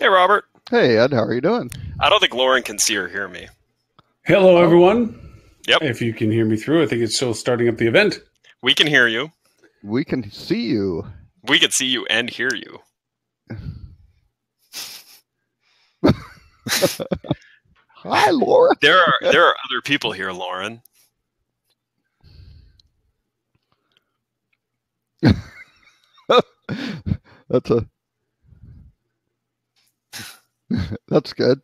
Hey, Robert. Hey, Ed, how are you doing? I don't think Lauren can see or hear me. Hello, everyone. Yep. If you can hear me through, I think it's still starting up the event. We can hear you. We can see you. We can see you and hear you. Hi, Laura. There are other people here, Lauren. That's good.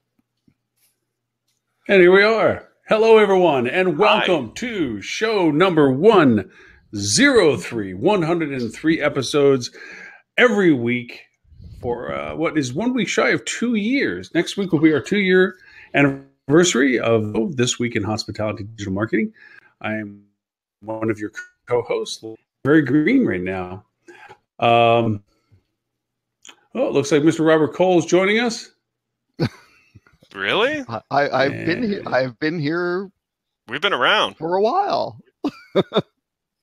And here we are. Hello, everyone, and welcome to show number 103, 103 episodes every week for what is 1 week shy of 2 years. Next week will be our 2-year anniversary of This Week in Hospitality Digital Marketing. I am one of your co-hosts, very green right now. It looks like Mr. Robert Cole is joining us. Really? I've been here. We've been around for a while.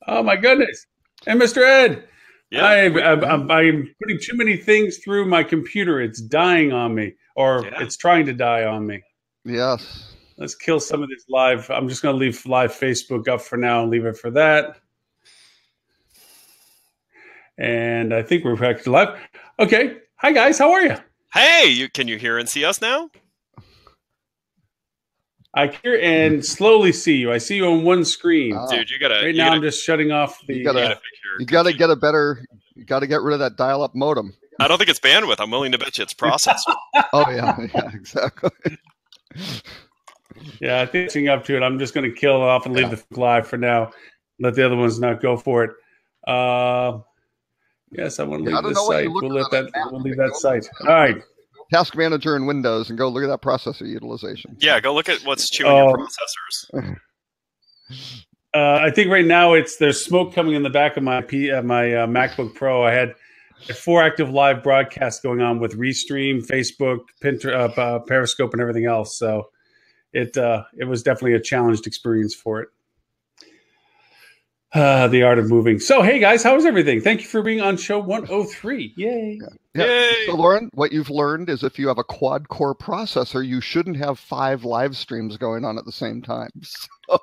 Oh my goodness! And Mr. Ed, yeah, I'm putting too many things through my computer. It's dying on me, or it's trying to die on me. Yes. Let's kill some of this live. I'm just going to leave live Facebook up for now and leave it for that. And I think we're back to live. Okay. Hi guys, how are you? Hey, can you hear and see us now? I hear and slowly see you. I see you on one screen. Dude, you gotta. Right now, I'm just shutting off the. You gotta get a better. You gotta get rid of that dial-up modem. I don't think it's bandwidth. I'm willing to bet you it's processor. Oh yeah, exactly. Yeah, I think it's up to it. I'm just going to kill it off and leave the live for now. Let the other ones not go for it. Yes, I want to leave this site. We'll leave that site. All right. Task Manager in Windows and go look at that processor utilization. Yeah, go look at what's chewing your processors. I think right now there's smoke coming in the back of my MacBook Pro. I had 4 active live broadcasts going on with Restream, Facebook, Pinterest, Periscope, and everything else. So it was definitely a challenged experience for it. The art of moving. So, hey guys, how was everything? Thank you for being on show 103. Yay. Yeah. Yay. So, Lauren, what you've learned is if you have a quad-core processor, you shouldn't have 5 live streams going on at the same time. So.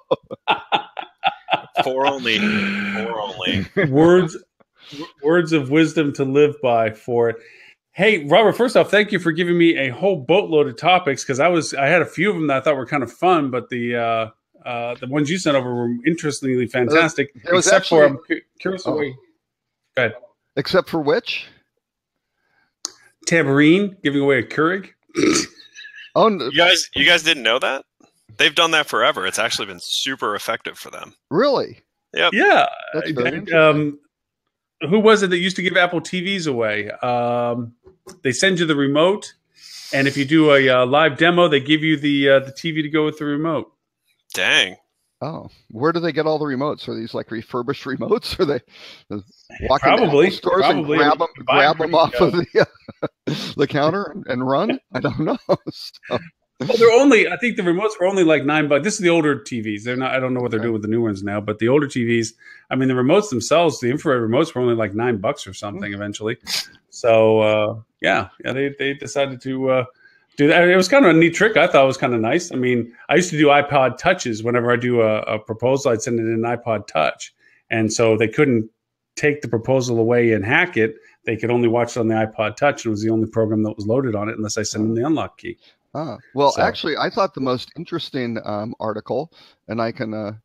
4 only. 4 only. Words of wisdom to live by for it. Hey, Robert, first off, thank you for giving me a whole boatload of topics because I had a few of them that I thought were kind of fun, but the ones you sent over were interestingly fantastic. Except for, I'm curious away. Go ahead. Except for which? Tamarine giving away a Keurig. Oh, you guys didn't know that? They've done that forever. It's actually been super effective for them. Really? Yep. Yeah. That's very interesting. Who was it that used to give Apple TVs away? They send you the remote, and if you do a live demo, they give you the TV to go with the remote. Dang. Oh, where do they get all the remotes? Are these like refurbished remotes? Or they walk probably into stores and grab them off of the counter and run? I don't know. So. Well, I think the remotes were only like $9. This is the older TVs. They're not. I don't know what they're doing with the new ones now, but the older TVs. I mean, the remotes themselves, the infrared remotes, were only like $9 or something eventually. So they decided to do that. It was kind of a neat trick. I thought it was kind of nice. I mean, I used to do iPod touches whenever I do a proposal. I'd send it in an iPod touch, and so they couldn't take the proposal away and hack it. They could only watch it on the iPod touch, and it was the only program that was loaded on it unless I sent them the unlock key. Actually, I thought the most interesting article, and I can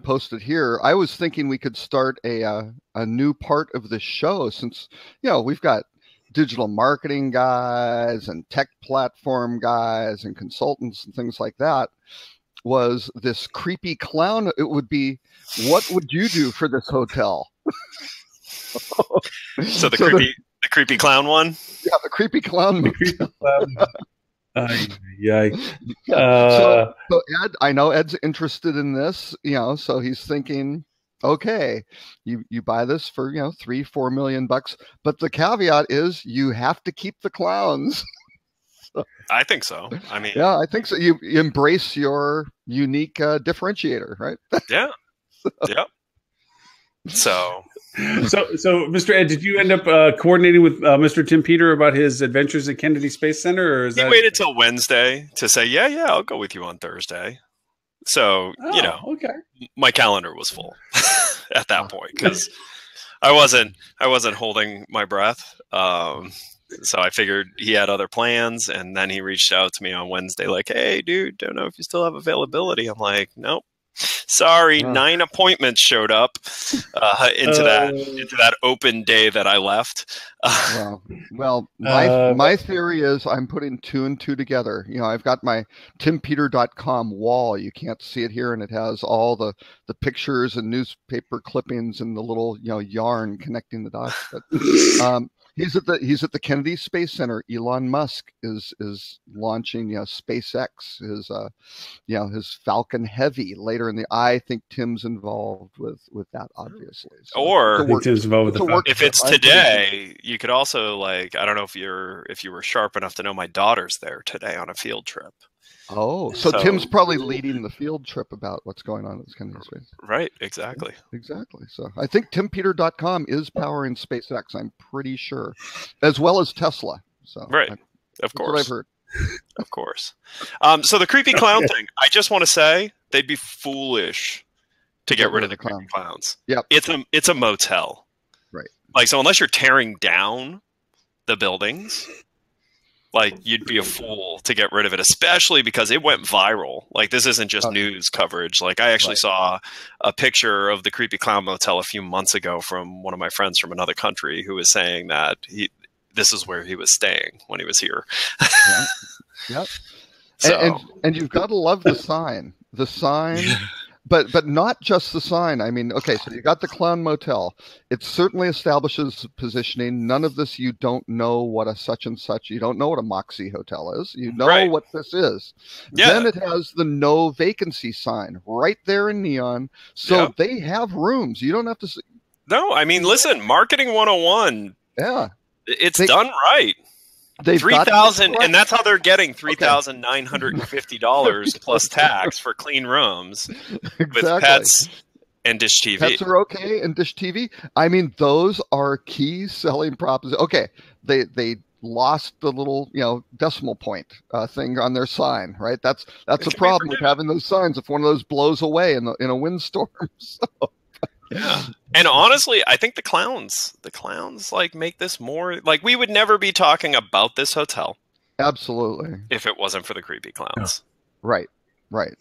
post it here. I was thinking we could start a new part of the show since we've got digital marketing guys and tech platform guys and consultants and things like that. Was this creepy clown? It would be, what would you do for this hotel? So the creepy clown one. Yeah, the creepy clown. So Ed, I know Ed's interested in this, so he's thinking, okay, you buy this for, $3-4 million, but the caveat is you have to keep the clowns. I think so. I mean, yeah, I think so. You embrace your unique differentiator, right? Yeah. Yep. So So, Mr. Ed, did you end up coordinating with Mr. Tim Peter about his adventures at Kennedy Space Center, or is he that waited till Wednesday to say, yeah, I'll go with you on Thursday. So, okay. my calendar was full at that point because I wasn't holding my breath. So I figured he had other plans, and then he reached out to me on Wednesday like, hey, dude, don't know if you still have availability. I'm like, nope. Sorry, 9 appointments showed up into that open day that I left. My theory is I'm putting 2 and 2 together. I've got my timpeter.com wall. You can't see it here, and it has all the pictures and newspaper clippings and the little yarn connecting the dots. But he's at the Kennedy Space Center. Elon Musk is launching SpaceX, his Falcon Heavy later in the. I think Tim's involved with that, obviously. So or I think Tim's involved with if it's today, you could also I don't know if you were sharp enough to know my daughter's there today on a field trip. Oh, so Tim's probably leading the field trip about what's going on at this Kennedy Space. Right, exactly. Yeah, exactly. So I think timpeter.com is powering SpaceX, I'm pretty sure, as well as Tesla. So right, of course. That's what I've heard. Of course. So the creepy clown thing, I just want to say they'd be foolish to get rid of the creepy clowns. Yep. It's a motel. Right. So unless you're tearing down the buildings, you'd be a fool to get rid of it, especially because it went viral. This isn't just news coverage. I actually saw a picture of the Creepy Clown Motel a few months ago from one of my friends from another country who was saying that this is where he was staying when he was here. Yep. So. And you've got to love the sign. The sign. But not just the sign. I mean, okay, so you got the Clown Motel. It certainly establishes positioning. None of this, you don't know what a such and such. You don't know what a Moxie Hotel is. You know what this is. Yeah. Then it has the no vacancy sign right there in neon. So they have rooms. You don't have to. No, I mean, listen, marketing 101. Yeah. It's done right. 3,000, and that's how they're getting $3,950 plus tax for clean rooms with pets and Dish TV. Pets are okay, and Dish TV. I mean, those are key selling propositions. Okay, they lost the little decimal point thing on their sign, right? That's a problem with having those signs. If one of those blows away in a windstorm, so. Yeah. And honestly, I think the clowns make this more we would never be talking about this hotel. Absolutely. If it wasn't for the creepy clowns. Right.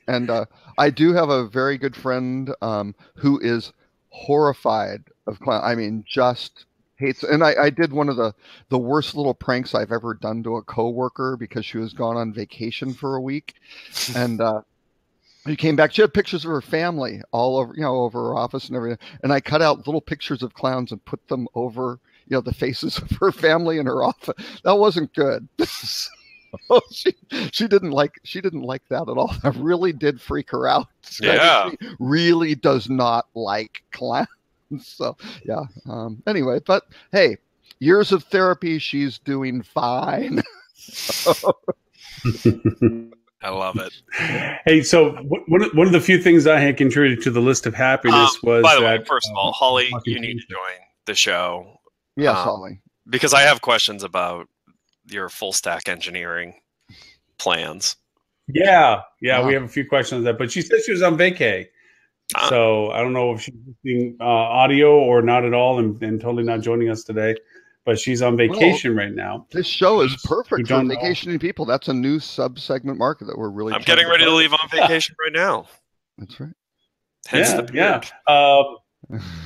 And I do have a very good friend who is horrified of clowns. I mean, just hates. And I did one of the worst little pranks I've ever done to a coworker because she was gone on vacation for a week. And, she came back. She had pictures of her family all over, over her office and everything. And I cut out little pictures of clowns and put them over, the faces of her family in her office. That wasn't good. So she didn't like that at all. That really did freak her out. Yeah, she really does not like clowns. So yeah. Anyway, but hey, years of therapy. She's doing fine. I love it. Hey, so one of the few things I had contributed to the list of happiness was. By the way, first of all, Holly, you need to join the show. Yes, Holly. Because I have questions about your full stack engineering plans. Yeah, we have a few questions on that. But she said she was on vacay. So I don't know if she's listening audio or not at all and totally not joining us today. But she's on vacation right now. This show is perfect for vacationing people. That's a new sub-segment market that we're really. I'm getting ready to leave on vacation right now. That's right. Hence the beard.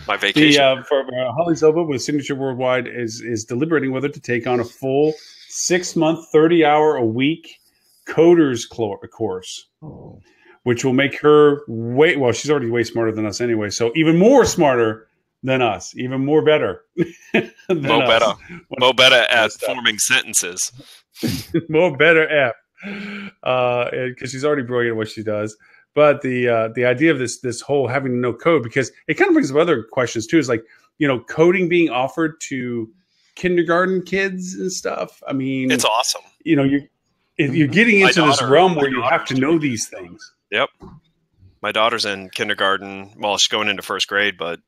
My vacation. For Holly Zoba with Signature Worldwide is deliberating whether to take on a full 6-month, 30-hour-a-week coders course, which will make her she's already way smarter than us anyway. So even more smarter than us, even more better. Mo better at forming sentences. Mo better at, because she's already brilliant at what she does. But the idea of this whole having to know code, because it kind of brings up other questions too, is coding being offered to kindergarten kids and stuff. I mean, it's awesome. You're getting into this realm where you have to know these things. Yep. My daughter's in kindergarten. Well, she's going into first grade, but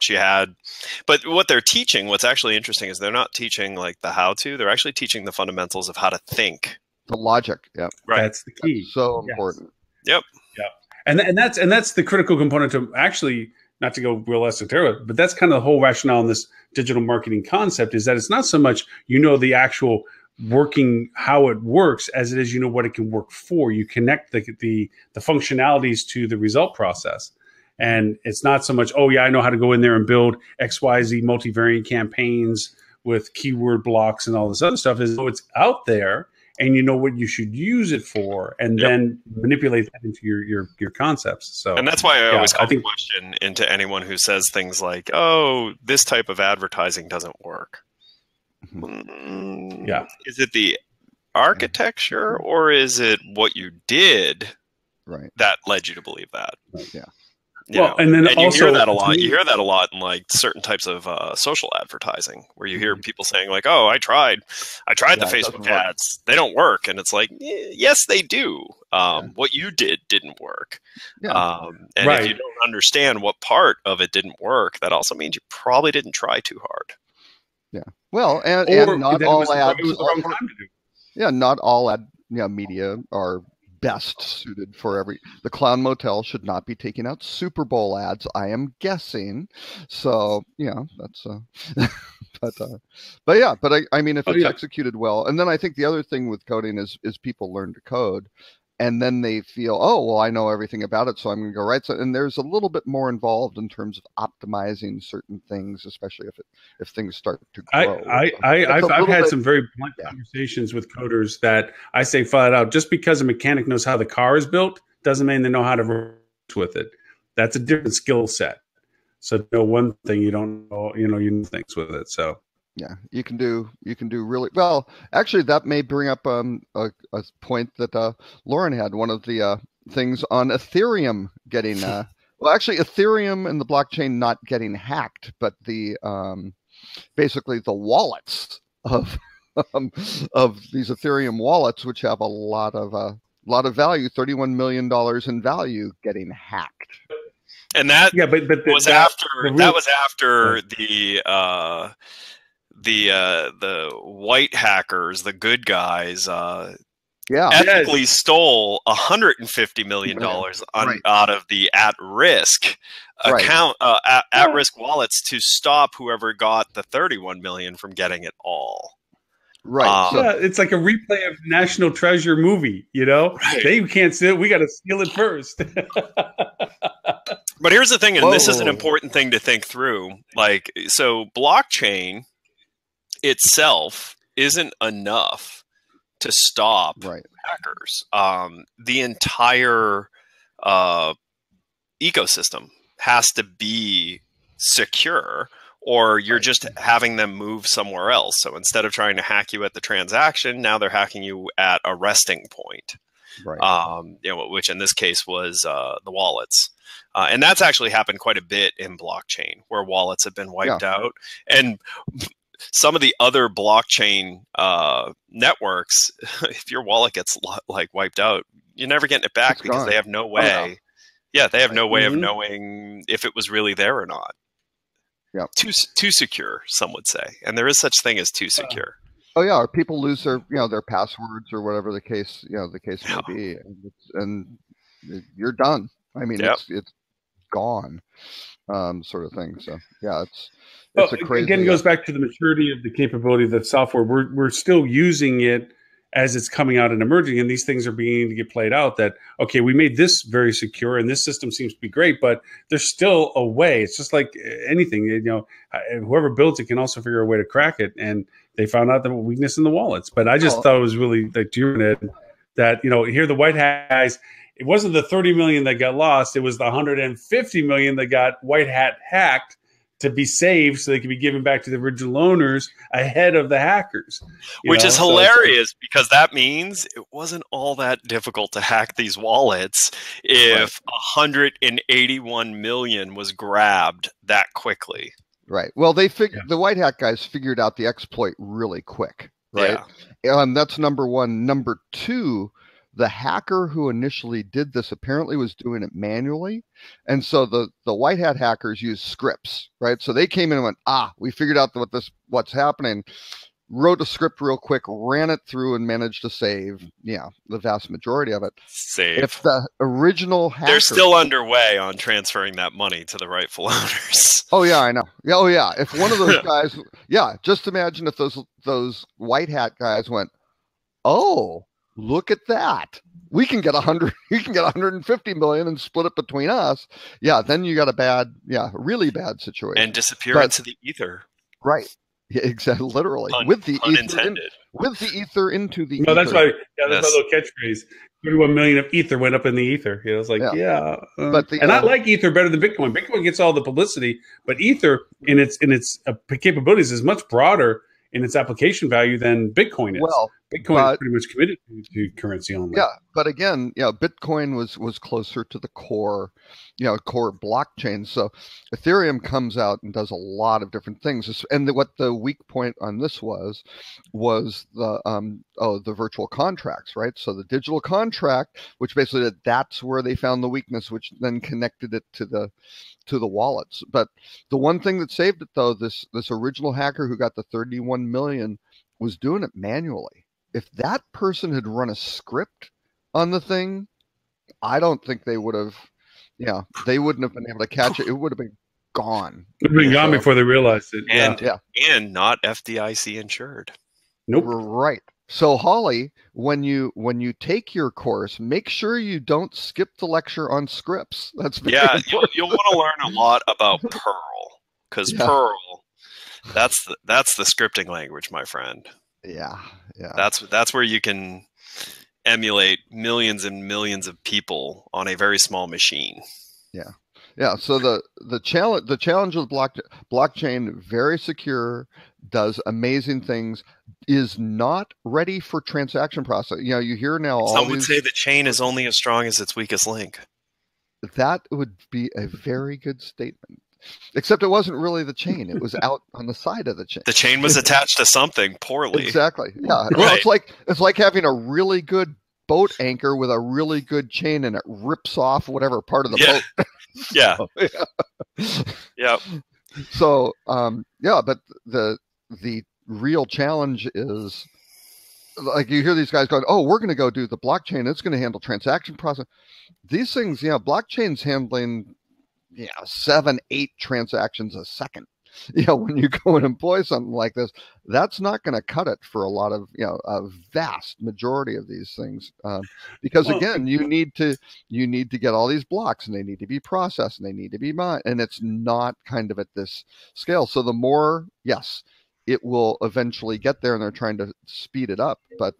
what they're teaching, what's actually interesting is they're not teaching like the how to, they're actually teaching the fundamentals of how to think. The logic. Yeah. Right. That's the key. That's so important. Yep. Yeah. And that's the critical component to actually, not to go real esoteric, but that's kind of the whole rationale in this digital marketing concept, is that it's not so much, the actual working, how it works, as it is, what it can work for. You connect the functionalities to the result process. And it's not so much, I know how to go in there and build XYZ multivariate campaigns with keyword blocks and all this other stuff. It's out there and you know what you should use it for, and then manipulate that into your concepts. So, and that's why I always call the question into anyone who says things like, this type of advertising doesn't work. Yeah. Is it the architecture or is it what you did that led you to believe that? Yeah. And then you hear that a lot. You hear that a lot in like certain types of social advertising, where you hear people saying like, I tried the Facebook ads. They don't work. And it's like, yes, they do. What you did didn't work. Yeah. And if you don't understand what part of it didn't work, that also means you probably didn't try too hard. Yeah. Well, and not all ads. Not all ad media are best suited for the Clown Motel should not be taking out Super Bowl ads, I am guessing. So that's but I mean, if it's executed well, and then I think the other thing with coding is people learn to code, and then they feel, I know everything about it, so I'm going to go write. So, and there's a little bit more involved in terms of optimizing certain things, especially if things start to grow. I've had some very blunt conversations with coders that I say flat out, just because a mechanic knows how the car is built doesn't mean they know how to work with it. That's a different skill set. So know one thing, you don't know, you know things with it. So. Yeah, you can do really well. Actually, that may bring up a point that Lauren had. One of the things on Ethereum getting Ethereum and the blockchain not getting hacked, but the basically the wallets of these Ethereum wallets, which have a lot of value, $31 million in value, getting hacked. And that was after the white hackers, the good guys, ethically stole $150 million out of the at-risk account, at-risk wallets to stop whoever got the 31 million from getting it all. Right. It's like a replay of National Treasure movie, They can't steal it. We got to steal it first. But here's the thing, and this is an important thing to think through. So blockchain itself isn't enough to stop hackers. The entire ecosystem has to be secure, or you're just having them move somewhere else. So instead of trying to hack you at the transaction, now they're hacking you at a resting point. Which in this case was the wallets. And that's actually happened quite a bit in blockchain, where wallets have been wiped out. And some of the other blockchain networks, if your wallet gets wiped out, you're never getting it back because they have no way. They have no way of knowing if it was really there or not. Yeah, too secure, some would say, and there is such thing as too secure. Or people lose their their passwords or whatever the case may be, and you're done. I mean, it's gone, sort of thing. So it's a crazy. Again, it goes back to the maturity of the capability of the software. We're still using it as it's coming out and emerging, and these things are beginning to get played out. That we made this very secure, and this system seems to be great, but there's still a way. It's just like anything, whoever builds it can also figure a way to crack it, and they found out the weakness in the wallets. But I just thought it was really that here the white hat guys. It wasn't the 30 million that got lost; it was the 150 million that got white hat hacked to be saved so they could be given back to the original owners ahead of the hackers. Which is hilarious because that means it wasn't all that difficult to hack these wallets if 181 million was grabbed that quickly. Right. Well, the white hat guys figured out the exploit really quick, right? Yeah. That's number one. Number two, the hacker who initially did this apparently was doing it manually. And so the white hat hackers used scripts, right? So they came in and went, we figured out what's happening, wrote a script real quick, ran it through, and managed to save, the vast majority of it. If the original hacker... They're still underway on transferring that money to the rightful owners. Oh, yeah, I know. Yeah, oh, yeah. If one of those guys... Yeah, just imagine if those white hat guys went, oh, look at that. We can get 150 million and split it between us. Yeah, then you got a really bad situation. And disappear into the ether. Right. Yeah, exactly. Literally, with the ether into the. No, that's my little catchphrase. 31 million of ether went up in the ether. It's like, I like ether better than Bitcoin. Bitcoin gets all the publicity, but ether in its capabilities is much broader in its application value than Bitcoin is. Well, Bitcoin is pretty much committed to currency only. Yeah, but again, Bitcoin was closer to the core blockchain. So Ethereum comes out and does a lot of different things. And what the weak point on this was the virtual contracts, right? So the digital contract, which basically that's where they found the weakness, which then connected it to the wallets. But the one thing that saved it, though, this original hacker who got the 31 million was doing it manually. If that person had run a script on the thing, I don't think they would have. Yeah, they wouldn't have been able to catch it. It would have been gone. It would have been gone before they realized it. And not FDIC insured. Nope. Right. So Holly, when you take your course, make sure you don't skip the lecture on scripts. That's very important. You'll want to learn a lot about Perl, because Perl, that's the scripting language, my friend. Yeah. That's where you can emulate millions and millions of people on a very small machine. Yeah. So the challenge of blockchain, very secure, does amazing things, is not ready for transaction process. You hear now some would say the chain is only as strong as its weakest link. That would be a very good statement. Except it wasn't really the chain. It was out on the side of the chain. The chain was attached to something poorly. Exactly. Yeah. Right. Well, it's like having a really good boat anchor with a really good chain, and it rips off whatever part of the boat. Yeah. Yeah. So, but the real challenge is, like, you hear these guys going, "Oh, we're going to go do the blockchain. It's going to handle transaction process." These things, blockchain's handling 7-8 transactions a second. When you go and employ something like this, that's not going to cut it for a lot of, a vast majority of these things. Because again, you need to get all these blocks, and they need to be processed, and they need to be mined, and it's not kind of at this scale. So the more, it will eventually get there, and they're trying to speed it up. But,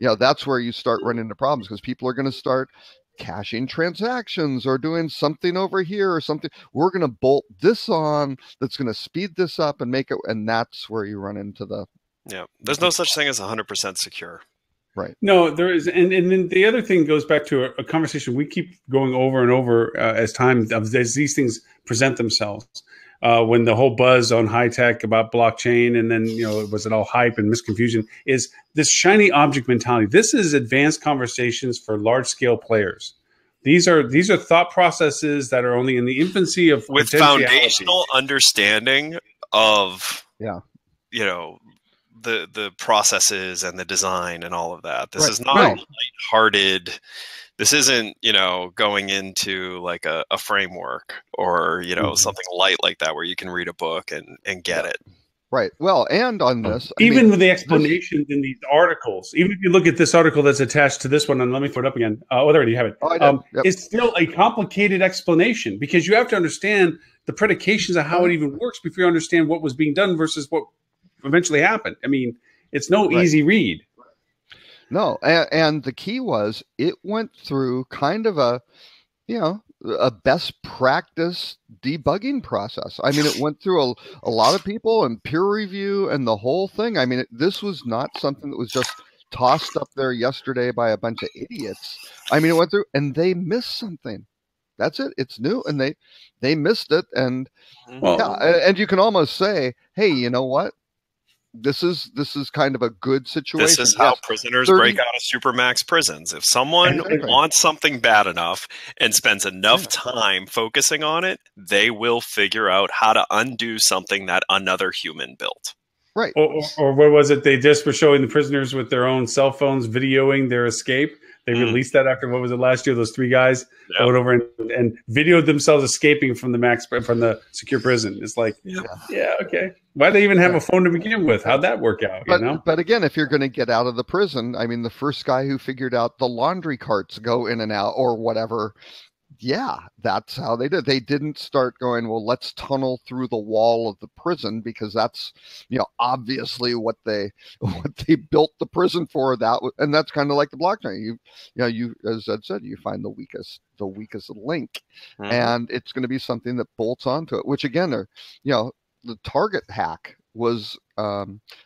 that's where you start running into problems, because people are going to start caching transactions or doing something over here or something. We're going to bolt this on that's going to speed this up and make it, and that's where you run into the there's no such thing as 100% secure. Right. No, there is. And then the other thing goes back to a conversation we keep going over and over as these things present themselves. When the whole buzz on high tech about blockchain, and then, was it all hype and misconfusion, is this shiny object mentality. This is advanced conversations for large scale players. These are thought processes that are only in the infancy of, with foundational understanding of the processes and the design and all of that. This is not lighthearted. This isn't, going into like a framework or, something light like that where you can read a book and get it. Right. Well, and on this, with the explanations in these articles, even if you look at this article that's attached to this one, and let me put it up again. There you have it. It's still a complicated explanation, because you have to understand the predications of how it even works before you understand what was being done versus what eventually happened. I mean, it's no easy read. No, and the key was it went through kind of a best practice debugging process. I mean, it went through a lot of people and peer review and the whole thing. I mean, this was not something that was just tossed up there yesterday by a bunch of idiots. I mean, it went through, and they missed something. That's it. It's new, and they missed it. And and you can almost say, hey, you know what? this is kind of a good situation. This is how prisoners break out of supermax prisons. If someone wants something bad enough and spends enough time focusing on it, they will figure out how to undo something that another human built. Right. Or what was it? They just were showing the prisoners with their own cell phones videoing their escape. They released that after, what was it, last year? Those 3 guys went over and videoed themselves escaping from the secure prison. It's like, yeah, okay. Why'd they even have a phone to begin with? How'd that work out? But again, if you're going to get out of the prison, I mean, the first guy who figured out the laundry carts go in and out or whatever, yeah, that's how they did. They didn't start going, well, let's tunnel through the wall of the prison, because that's, obviously what they built the prison for. And that's kind of like the blockchain. You as Ed said, you find the weakest link, and it's going to be something that bolts onto it. Which again, the Target hack was,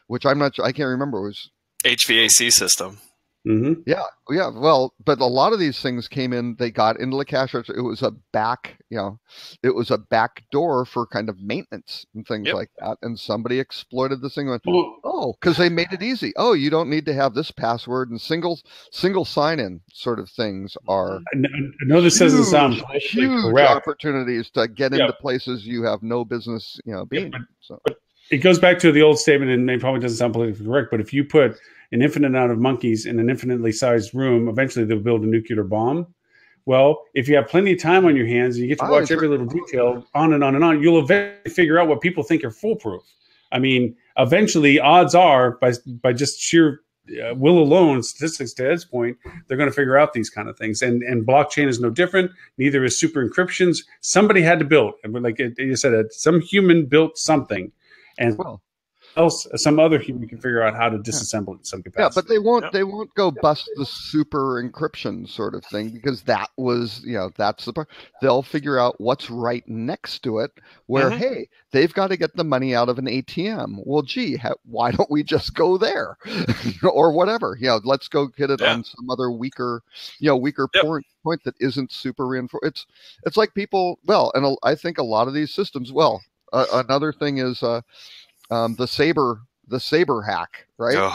which I can't remember, was HVAC system. Mm-hmm. Yeah. Well, but a lot of these things came in. They got into the cash register. It was a back, it was a back door for kind of maintenance and things like that. And somebody exploited this thing. And went, because they made it easy. Oh, you don't need to have this password, and single sign-in sort of things are. I know this doesn't sound huge correct. Opportunities to get into places you have no business, being. But it goes back to the old statement, and it probably doesn't sound politically correct, but if you put an infinite amount of monkeys in an infinitely sized room, eventually they'll build a nuclear bomb. Well, if you have plenty of time on your hands and you get to watch every little detail on and on and on, you'll eventually figure out what people think are foolproof. I mean, eventually, odds are, by just sheer will alone, statistics to Ed's point, they're going to figure out these kind of things. And blockchain is no different. Neither is super encryptions. Somebody had to build, like you said, some human built something. And some other human can figure out how to disassemble it in some capacity. Yeah, but they won't go bust the super encryption sort of thing, because that was, that's the part. They'll figure out what's right next to it, where, hey, they've got to get the money out of an ATM. Well, gee, why don't we just go there? Or whatever, let's go get it on some other weaker point that isn't super reinforced. It's like people, and I think a lot of these systems, another thing is, the Saber hack, right?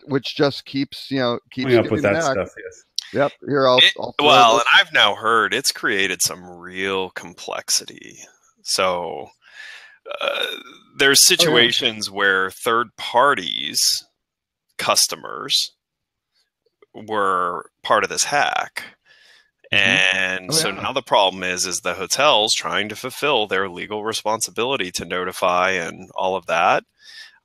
Which just keeps up with that stuff. Yes. Yep. Here, I'll and I've now heard it's created some real complexity. So there's situations where third parties, customers, were part of this hack. And so now the problem is the hotels trying to fulfill their legal responsibility to notify and all of that.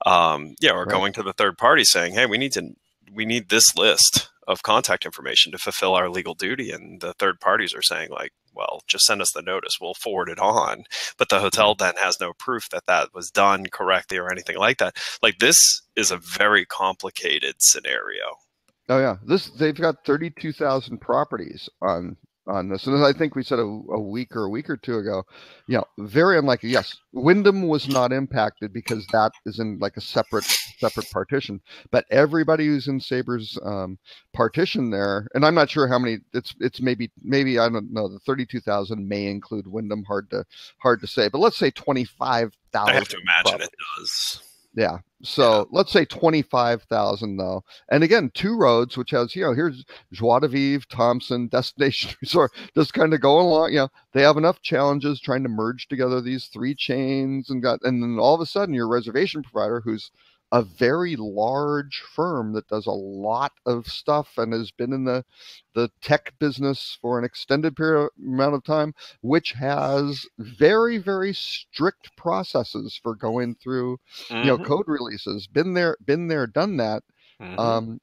Or going to the third party saying, hey, we need this list of contact information to fulfill our legal duty. And the third parties are saying, like, well, just send us the notice. We'll forward it on. But the hotel then has no proof that was done correctly or anything like that. Like, this is a very complicated scenario. Oh yeah, they've got 32,000 properties on this, and I think we said a week or two ago. Very unlikely. Yes, Wyndham was not impacted because that is in like a separate partition. But everybody who's in Saber's partition there, and I'm not sure how many. It's maybe I don't know. The 32,000 may include Wyndham. Hard to say. But let's say 25,000. I have to imagine it does. Yeah. So let's say 25,000 though. And again, Two Roads, which has, here's Joie de Vivre, Thompson, Destination Resort, just kind of going along. They have enough challenges trying to merge together these 3 chains and then all of a sudden your reservation provider, who's a very large firm that does a lot of stuff and has been in the tech business for an extended amount of time, which has very, very strict processes for going through, code releases. Been there, done that. Boom.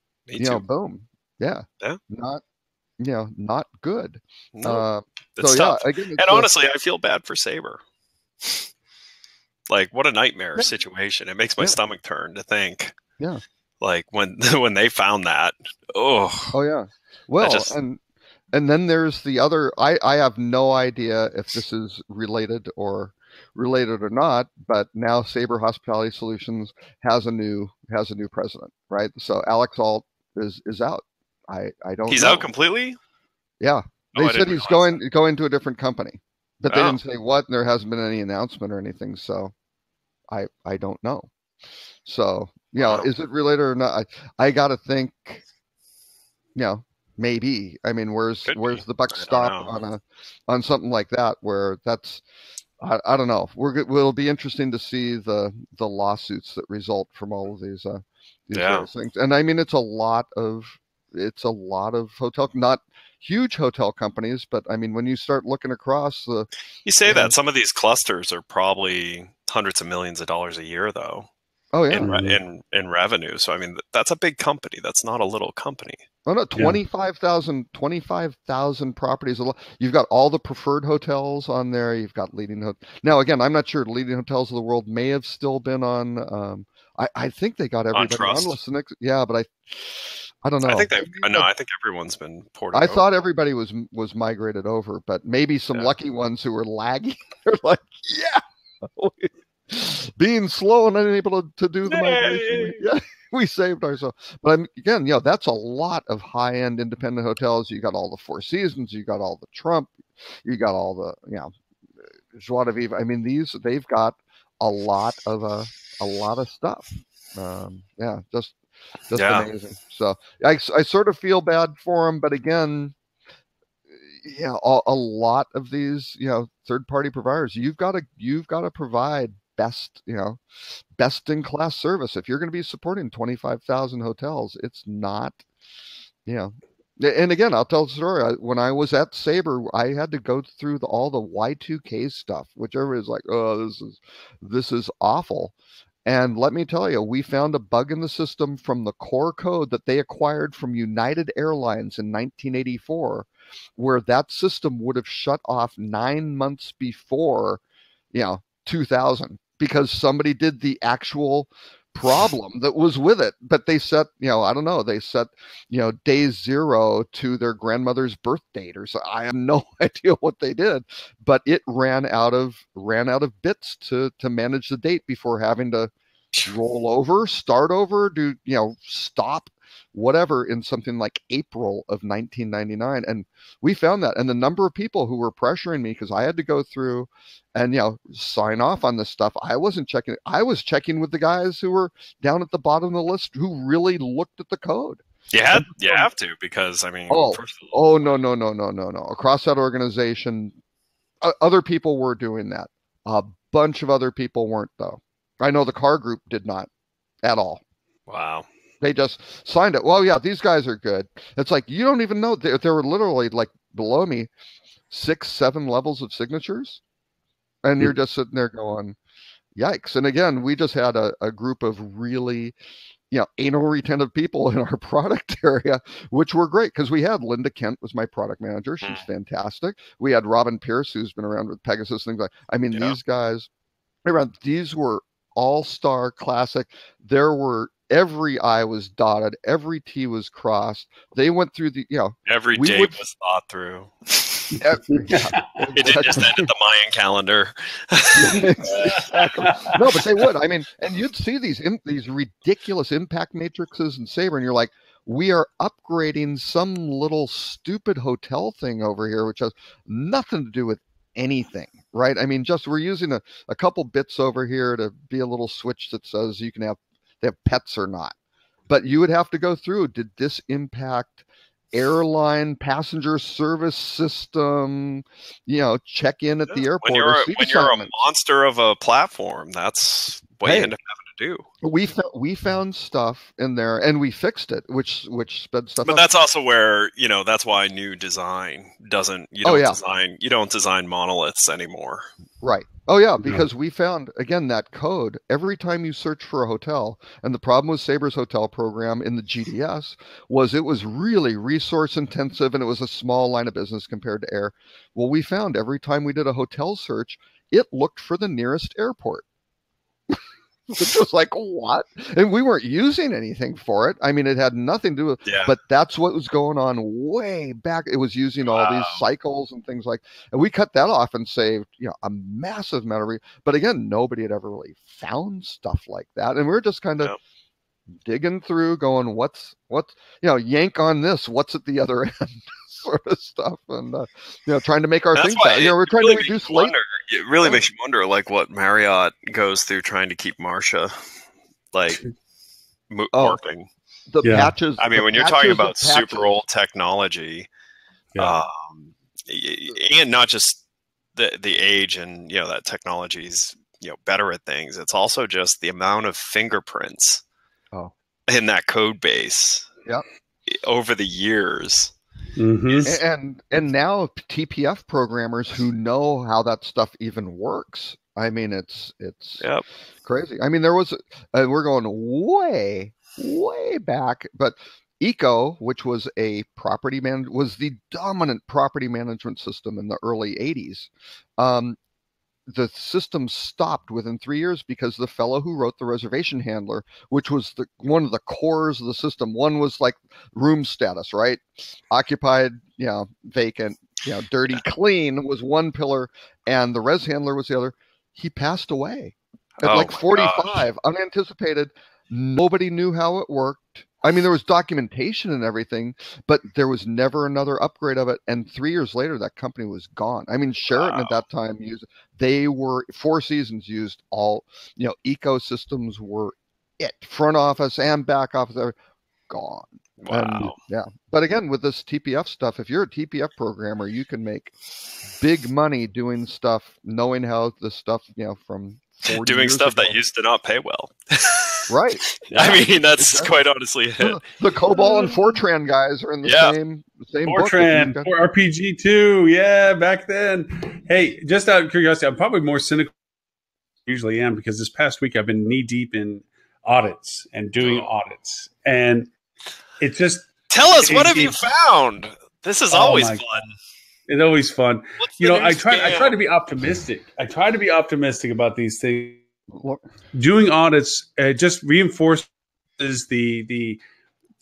Yeah. Not good. No, it's tough. Again, and honestly, I feel bad for Saber. Like, what a nightmare situation. It makes my stomach turn to think. Yeah. Like, when they found that. Oh, yeah. Well, and then there's the other, I have no idea if this is related or not, but now Saber Hospitality Solutions has a new president, right? So Alex Alt is out. I don't He's know. out completely? Yeah. They said he's going to a different company. But they didn't say what, and there hasn't been any announcement or anything, so I don't know. So, Wow. is it related or not? I got to think, maybe. I mean, where's the buck stop on something like that? Where that's, I don't know. It'll be interesting to see the lawsuits that result from all of these various things. And I mean, it's a lot of hotel, not huge hotel companies, but I mean, when you start looking across you say that some of these clusters are probably hundreds of millions of dollars a year, though. Oh yeah, in revenue. So I mean, that's a big company. That's not a little company. Oh no, 25,000 properties. You've got all the preferred hotels on there. You've got leading now. Again, I'm not sure. Leading hotels of the world may have still been on. I think they got everybody on Listen. Yeah, but I don't know. I think I think everyone's been ported. I thought everybody was migrated over, but maybe some lucky ones who were lagging. They're like, being slow and unable to do the migration. Yeah, we saved ourselves. But again, that's a lot of high-end independent hotels. You got all the Four Seasons, you got all the Trump, you got all the Joie de Vivre. I mean, they've got a lot of stuff. Just amazing. So I sort of feel bad for them, but again, a lot of these third-party providers, you've got to provide best in class service. If you're going to be supporting 25,000 hotels, it's not, and again, I'll tell the story. When I was at Sabre, I had to go through all the Y2K stuff, which everybody's like, oh, this is awful. And let me tell you, we found a bug in the system from the core code that they acquired from United Airlines in 1984, where that system would have shut off 9 months before, 2000. Because somebody did the actual problem that was with it, but they set, I don't know, they set, day 0 to their grandmother's birth date, or so. I have no idea what they did, but it ran out of bits to manage the date before having to roll over, start over, do stop, whatever, in something like April of 1999. And we found that, and the number of people who were pressuring me, because I had to go through and sign off on this stuff. I wasn't checking. I was checking with the guys who were down at the bottom of the list who really looked at the code. You have to, because I mean, no. Across that organization, other people were doing that. A bunch of other people weren't, though. I know the car group did not at all. Wow. They just signed it. Well, yeah, these guys are good. It's like, you don't even know. There were literally, like, below me, 6-7 levels of signatures. And you're just sitting there going, yikes. And again, we just had a group of really, anal retentive people in our product area, which were great, because we had Linda Kent was my product manager. She's fantastic. We had Robin Pierce, who's been around with Pegasus, things like, I mean, these guys, these were all-star classic. Every I was dotted, every T was crossed. They went through every day was thought through. It didn't just end at the Mayan calendar. Exactly. No, but they would. I mean, and you'd see these ridiculous impact matrices in Sabre, and you're like, we are upgrading some little stupid hotel thing over here, which has nothing to do with anything, right? I mean, just we're using a couple bits over here to be a little switch that says you can have pets or not. But you would have to go through, did this impact airline passenger service system, check in at the airport? When you're a monster of a platform, that's what you end up having to do. We found stuff in there, and we fixed it, which sped stuff but up. That's also where, that's why new design you don't design monoliths anymore. Right. Oh yeah, because we found, again, that code every time you search for a hotel. And the problem with Sabre's hotel program in the GDS was it was really resource intensive, and it was a small line of business compared to air. Well, we found every time we did a hotel search, it looked for the nearest airport. Which was like, what? And we weren't using anything for it. I mean, it had nothing to do with but that's what was going on way back. It was using all these cycles and things like, and we cut that off and saved, a massive amount of but again, nobody had ever really found stuff like that. And we were just kind of digging through, going, what's yank on this, what's at the other end, sort of stuff, and trying to make our things better. We're trying to reduce labor. It really makes you wonder, like, what Marriott goes through trying to keep Marcia like Oh. morphing. The Yeah. patches. I mean, the when you're talking patches of about super patches. old technology, Yeah. and not just the age and that technology's better at things. It's also just the amount of fingerprints Oh. in that code base Yep. over the years. Mm-hmm. And now TPF programmers who know how that stuff even works. I mean, it's Yep. crazy. I mean, there was we're going way back, but Eco, which was a was the dominant property management system in the early 80s. The system stopped within 3 years because the fellow who wrote the reservation handler, which was one of the cores of the system, one was like room status, right? Occupied, vacant, dirty, clean was one pillar, and the res handler was the other. He passed away at like 45, unanticipated. Nobody knew how it worked. I mean, there was documentation and everything, but there was never another upgrade of it. And 3 years later, that company was gone. I mean, Sheraton at that time they were Four Seasons used all, ecosystems were it. Front office and back office, they were gone. Wow. And, but again, with this TPF stuff, if you're a TPF programmer, you can make big money doing stuff, knowing how the stuff, from 40 doing years stuff ago. that used to not pay well. Right. I mean, that's quite honestly it. The COBOL and Fortran guys are in the same book. Fortran, RPG 2, yeah, back then. Hey, just out of curiosity, I'm probably more cynical than I usually am because this past week I've been knee deep in audits and doing audits, and it's just tell us what have you found. This is always fun. God. It's always fun. I try to be optimistic. I try to be optimistic about these things. Doing audits just reinforces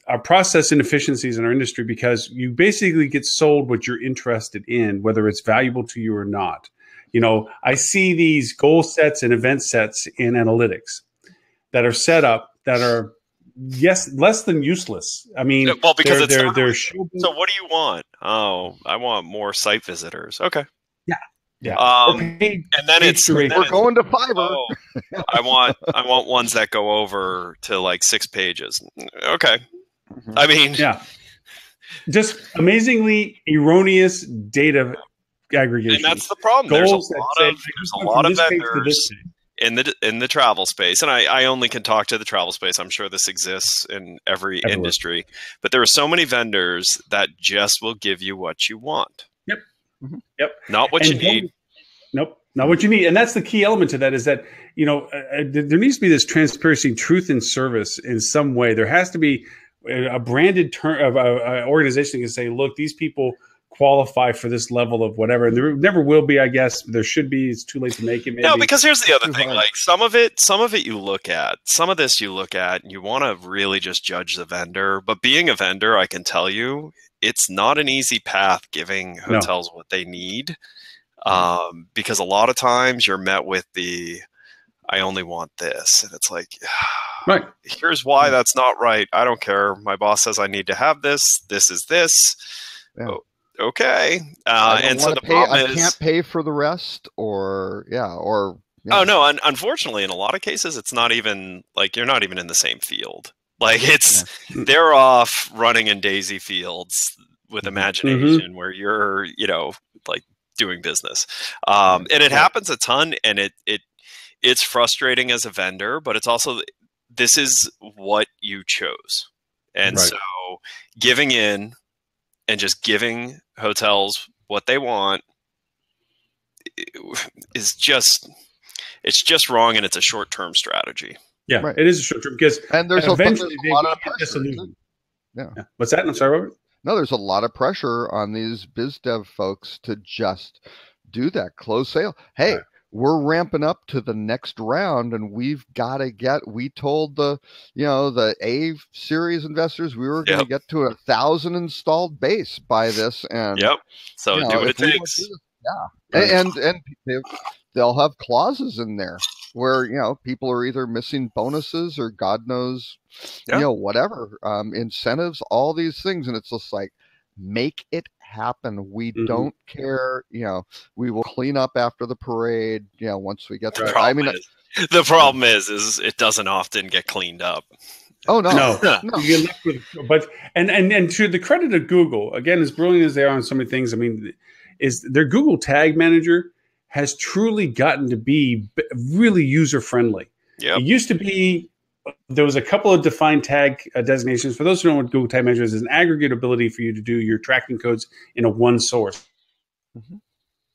our process inefficiencies in our industry because you basically get sold what you're interested in, whether it's valuable to you or not. I see these goal sets and event sets in analytics that are set up that are less than useless. I mean, well, because they're so what do you want? Oh, I want more site visitors. Okay. Yeah. And then we're going to Fiverr. Oh, I want ones that go over to like 6 pages. Okay. I mean, just amazingly erroneous data aggregation. And that's the problem. There's a lot of vendors in the travel space, and I only can talk to the travel space. I'm sure this exists in every industry, but there are so many vendors that just will give you what you want. Yep. Mm-hmm. Yep. Not what you need. Nope. Not what you need. And that's the key element to that is that, there needs to be this transparency, truth in service in some way. There has to be a branded term of an organization that can say, look, these people qualify for this level of whatever. And there never will be, I guess. There should be. It's too late to make it. Maybe. No, because here's the other thing. Like some of it you look at, some of this you look at, and you want to really just judge the vendor. But being a vendor, I can tell you, it's not an easy path giving hotels what they need. Because a lot of times you're met with I only want this. And it's like, right. Here's why that's not right. I don't care. My boss says I need to have this. This is this. Yeah. Oh, okay. And so the problem is I can't pay for the rest or. Oh, no. Unfortunately, in a lot of cases, it's not even like you're not even in the same field. Like they're off running in daisy fields with imagination where you're, like, doing business. And it happens a ton, and it's frustrating as a vendor, but it's also, this is what you chose. And so giving in and just giving hotels what they want is just, it's just wrong. And it's a short-term strategy. Yeah, it is a short-term because there's eventually a lot of pressure. Yeah. What's that? I'm sorry, Robert? No, there's a lot of pressure on these biz dev folks to just do that close sale. Hey, we're ramping up to the next round, and we told the A series investors we were going to get to 1,000 installed base by this, and so do what it takes. And they'll have clauses in there where people are either missing bonuses or God knows whatever incentives, all these things, and it's just like, make it happen. We don't care. We will clean up after the parade. Once we get there. I mean, The problem is it doesn't often get cleaned up. Oh no, no. You get left with, but and to the credit of Google, again, as brilliant as they are on so many things, I mean, is their Google Tag Manager has truly gotten to be really user friendly. Yep. It used to be there was a couple of defined tag designations. For those who don't know what Google Tag Manager is an aggregate ability for you to do your tracking codes in a one source. Mm-hmm.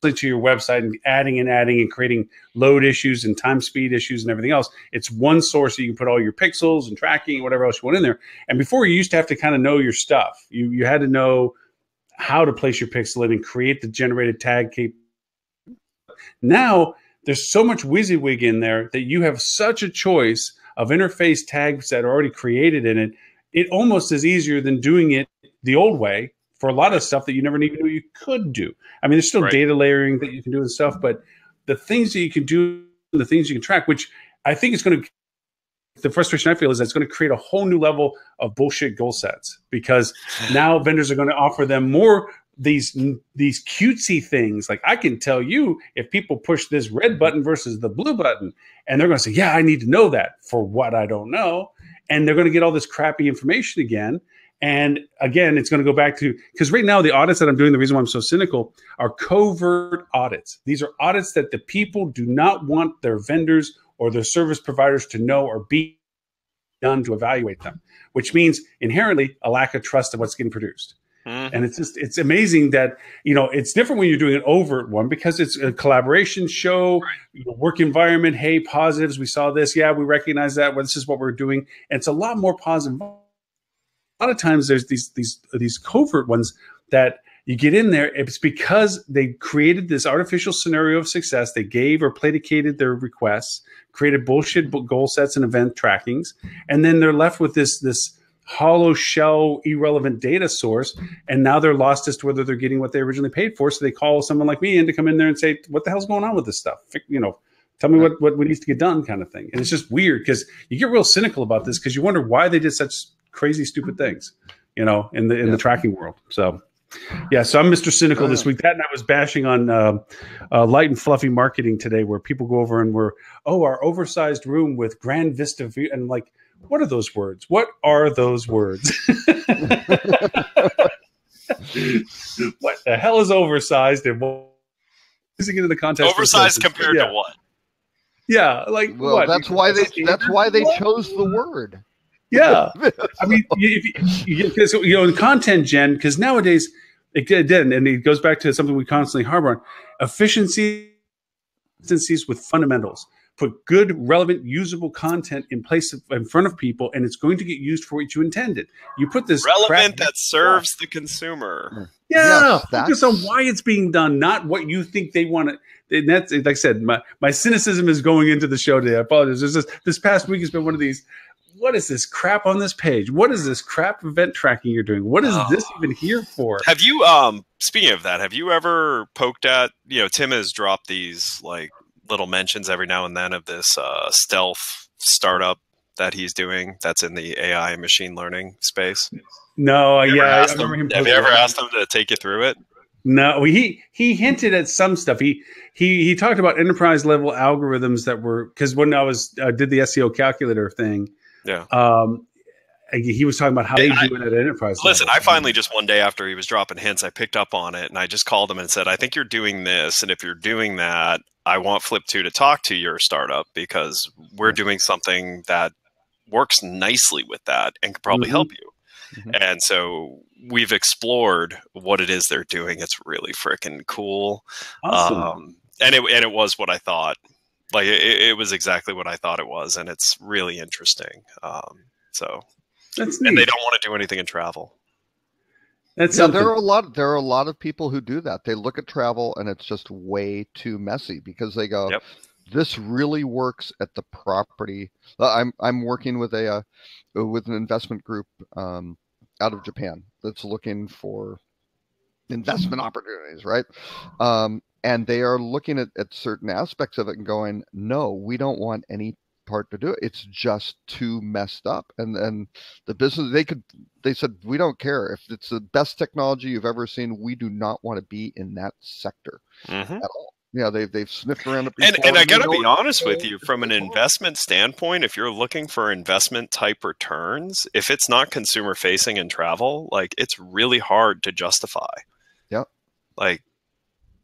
To your website and adding and creating load issues and time speed issues and everything else. It's one source that you can put all your pixels and tracking and whatever else you want in there. And before, you used to have to kind of know your stuff. You had to know how to place your pixel in and create the generated tag cape. Now there's so much WYSIWYG in there that you have such a choice of interface tags that are already created in it. It almost is easier than doing it the old way for a lot of stuff that you never even knew you could do. I mean, there's still data layering that you can do and stuff, but the things that you can do, the things you can track, which I think is going to, the frustration I feel is that it's going to create a whole new level of bullshit goal sets, because now vendors are going to offer them more these cutesy things. Like, I can tell you if people push this red button versus the blue button, and they're going to say, yeah, I need to know that for what I don't know. And they're going to get all this crappy information again. And again, it's going to go back to, because right now the audits that I'm doing, the reason why I'm so cynical, are covert audits. These are audits that the people do not want their vendors or their service providers to know or be done to evaluate them, which means inherently a lack of trust of what's getting produced. Mm-hmm. And it's amazing that, it's different when you're doing an overt one, because it's a collaboration show, work environment. Hey, positives. We saw this. Yeah, we recognize that. Well, this is what we're doing. And it's a lot more positive. A lot of times there's these covert ones that you get in there. It's because they created this artificial scenario of success. They gave or placated their requests, created bullshit goal sets and event trackings, and then they're left with this hollow shell, irrelevant data source. And now they're lost as to whether they're getting what they originally paid for. So they call someone like me in to come in there and say, what the hell's going on with this stuff? Tell me what needs to get done, kind of thing. And it's just weird, because you get real cynical about this, because you wonder why they did such crazy, stupid things, in the tracking world. So, yeah, so I'm Mr. Cynical this week. That, and I was bashing on light and fluffy marketing today, where people go over and our oversized room with grand vista view, and like, what are those words? What are those words? What the hell is oversized, and what is it in the context? Oversized compared to what? Yeah, like, well, what? That's why they chose the word. Yeah, I mean, because in content gen, because nowadays it did, and it goes back to something we constantly harbor on: efficiencies with fundamentals. Put good, relevant, usable content in place in front of people, and it's going to get used for what you intended. You put this relevant that serves the consumer. Yeah, focus on why it's being done, not what you think they want to. And that's, like I said, my cynicism is going into the show today. I apologize. This past week has been one of these. What is this crap on this page? What is this crap event tracking you're doing? What is this even here for? Have you, speaking of that, have you ever poked at, Tim has dropped these like little mentions every now and then of this stealth startup that he's doing that's in the AI and machine learning space? No, have you ever asked him to take you through it? No, he hinted at some stuff. He talked about enterprise level algorithms that were, because when I did the SEO calculator thing, yeah. He was talking about how they do it at enterprise level. Listen, I finally just one day after he was dropping hints, I picked up on it, and I just called him and said, I think you're doing this, and if you're doing that, I want Flip2 to talk to your startup, because we're doing something that works nicely with that and could probably help you. Mm-hmm. And so we've explored what it is they're doing. It's really freaking cool. Awesome. And it was what I thought. Like it was exactly what I thought it was, and it's really interesting. So that's neat. And they don't want to do anything in travel. There are a lot of people who do that. They look at travel and it's just way too messy, because they go, this really works at the property. I'm working with an investment group out of Japan that's looking for investment opportunities, right? And they are looking at certain aspects of it and going, no, we don't want any part to do it. It's just too messed up. And the business, they said, we don't care if it's the best technology you've ever seen. We do not want to be in that sector at all. they've sniffed around it And before. I got to be honest with you, from an investment standpoint, if you're looking for investment type returns, if it's not consumer facing in travel, like it's really hard to justify. Yep. Like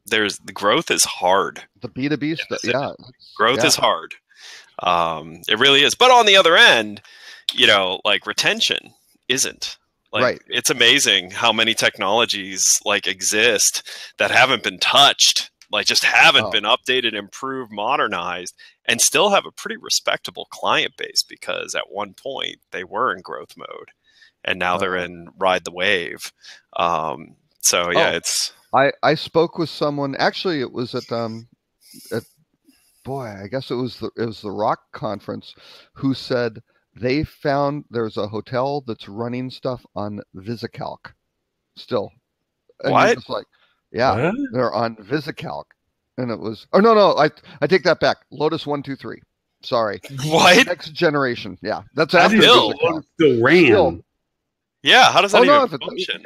the growth is hard. The B2B stuff. Yeah. Growth is hard. It really is. But on the other end, like retention isn't. Like, right. It's amazing how many technologies like exist that haven't been touched, like just haven't been updated, improved, modernized, and still have a pretty respectable client base because at one point they were in growth mode and now they're in ride the wave. It's. I spoke with someone. Actually, it was at I guess it was the Rock conference, who said they found there's a hotel that's running stuff on VisiCalc still. And what? just like, yeah, what? They're on VisiCalc, and it was. Oh no, I take that back. Lotus 1-2-3. Sorry. What? Next generation. Yeah, that's after VisiCalc. Still ran. Still, yeah, how does that even function?